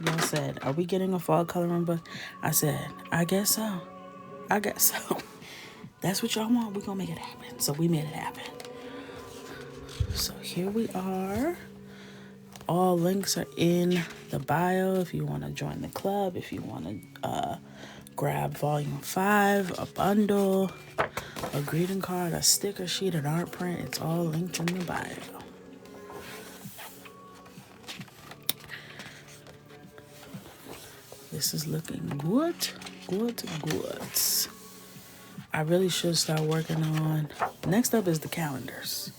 Speaker 1: Y'all said, are we getting a fall coloring book? I said, I guess so. That's what y'all want. We're going to make it happen. So we made it happen. So here we are. All links are in the bio if you want to join the club, if you want to grab volume 5, a bundle, a greeting card, a sticker sheet, an art print. It's all linked in the bio. This is looking good. I really should start working on. Next up is the calendars.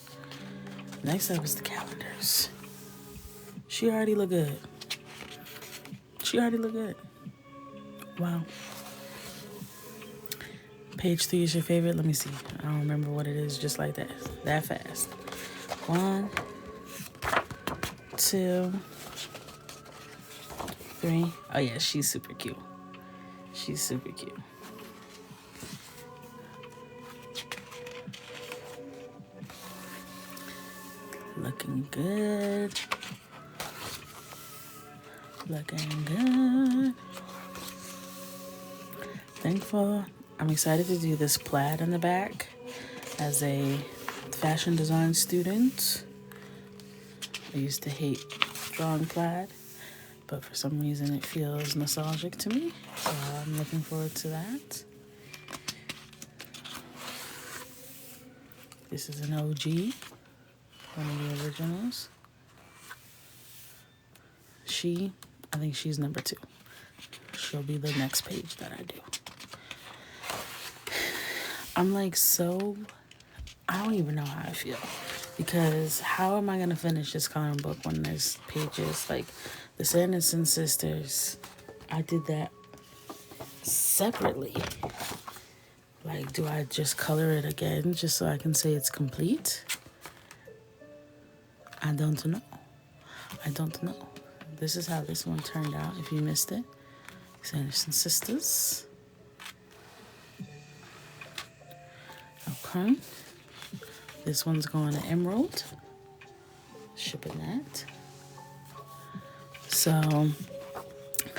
Speaker 1: She already look good. Wow. Page 3 is your favorite? Let me see. I don't remember what it is just like that. That fast. 1, 2, 3. Oh yeah, she's super cute. Looking good. Thankful. I'm excited to do this plaid in the back as a fashion design student. I used to hate drawing plaid, but for some reason it feels nostalgic to me. So I'm looking forward to that. This is an OG, one of the originals. I think she's number 2. She'll be the next page that I do. I'm like, I don't even know how I feel. Because how am I going to finish this coloring book when there's pages like the Sanderson sisters? I did that separately. Like, do I just color it again just so I can say it's complete? I don't know. This is how this one turned out, if you missed it. Sanderson sisters. Okay. This one's going to Emerald. Shipping that. So,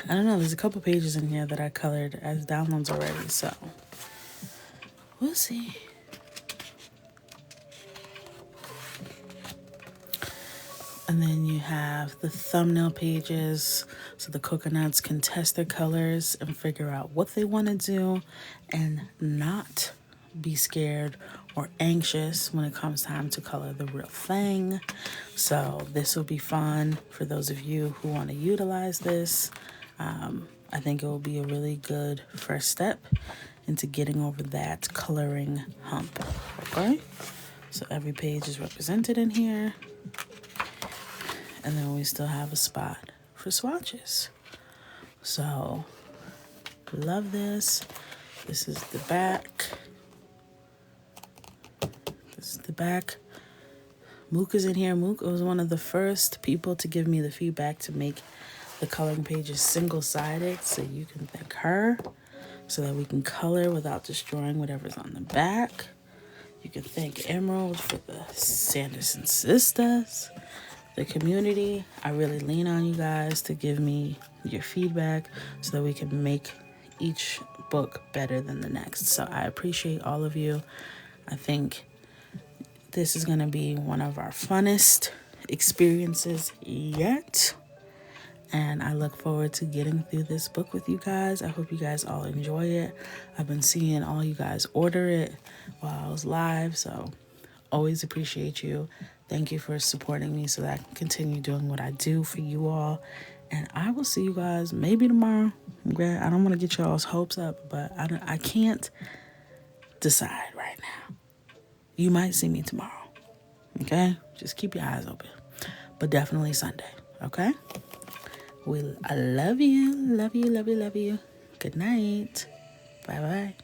Speaker 1: I don't know. There's a couple pages in here that I colored as downloads already. So, we'll see. And then you have the thumbnail pages so the coconuts can test their colors and figure out what they want to do and not be scared or anxious when it comes time to color the real thing. So this will be fun for those of you who want to utilize this. I think it will be a really good first step into getting over that coloring hump. Okay? So every page is represented in here. And then we still have a spot for swatches. So, love this. This is the back. Mook is in here. Mook was one of the first people to give me the feedback to make the coloring pages single-sided. So you can thank her so that we can color without destroying whatever's on the back. You can thank Emerald for the Sanderson sisters. The community, I really lean on you guys to give me your feedback so that we can make each book better than the next. So I appreciate all of you. I think this is going to be one of our funnest experiences yet. And I look forward to getting through this book with you guys. I hope you guys all enjoy it. I've been seeing all you guys order it while I was live. So always appreciate you. Thank you for supporting me so that I can continue doing what I do for you all. And I will see you guys maybe tomorrow. I don't want to get y'all's hopes up, but I can't decide right now. You might see me tomorrow. Okay? Just keep your eyes open. But definitely Sunday. Okay? I love you. Love you, love you, love you. Good night. Bye-bye.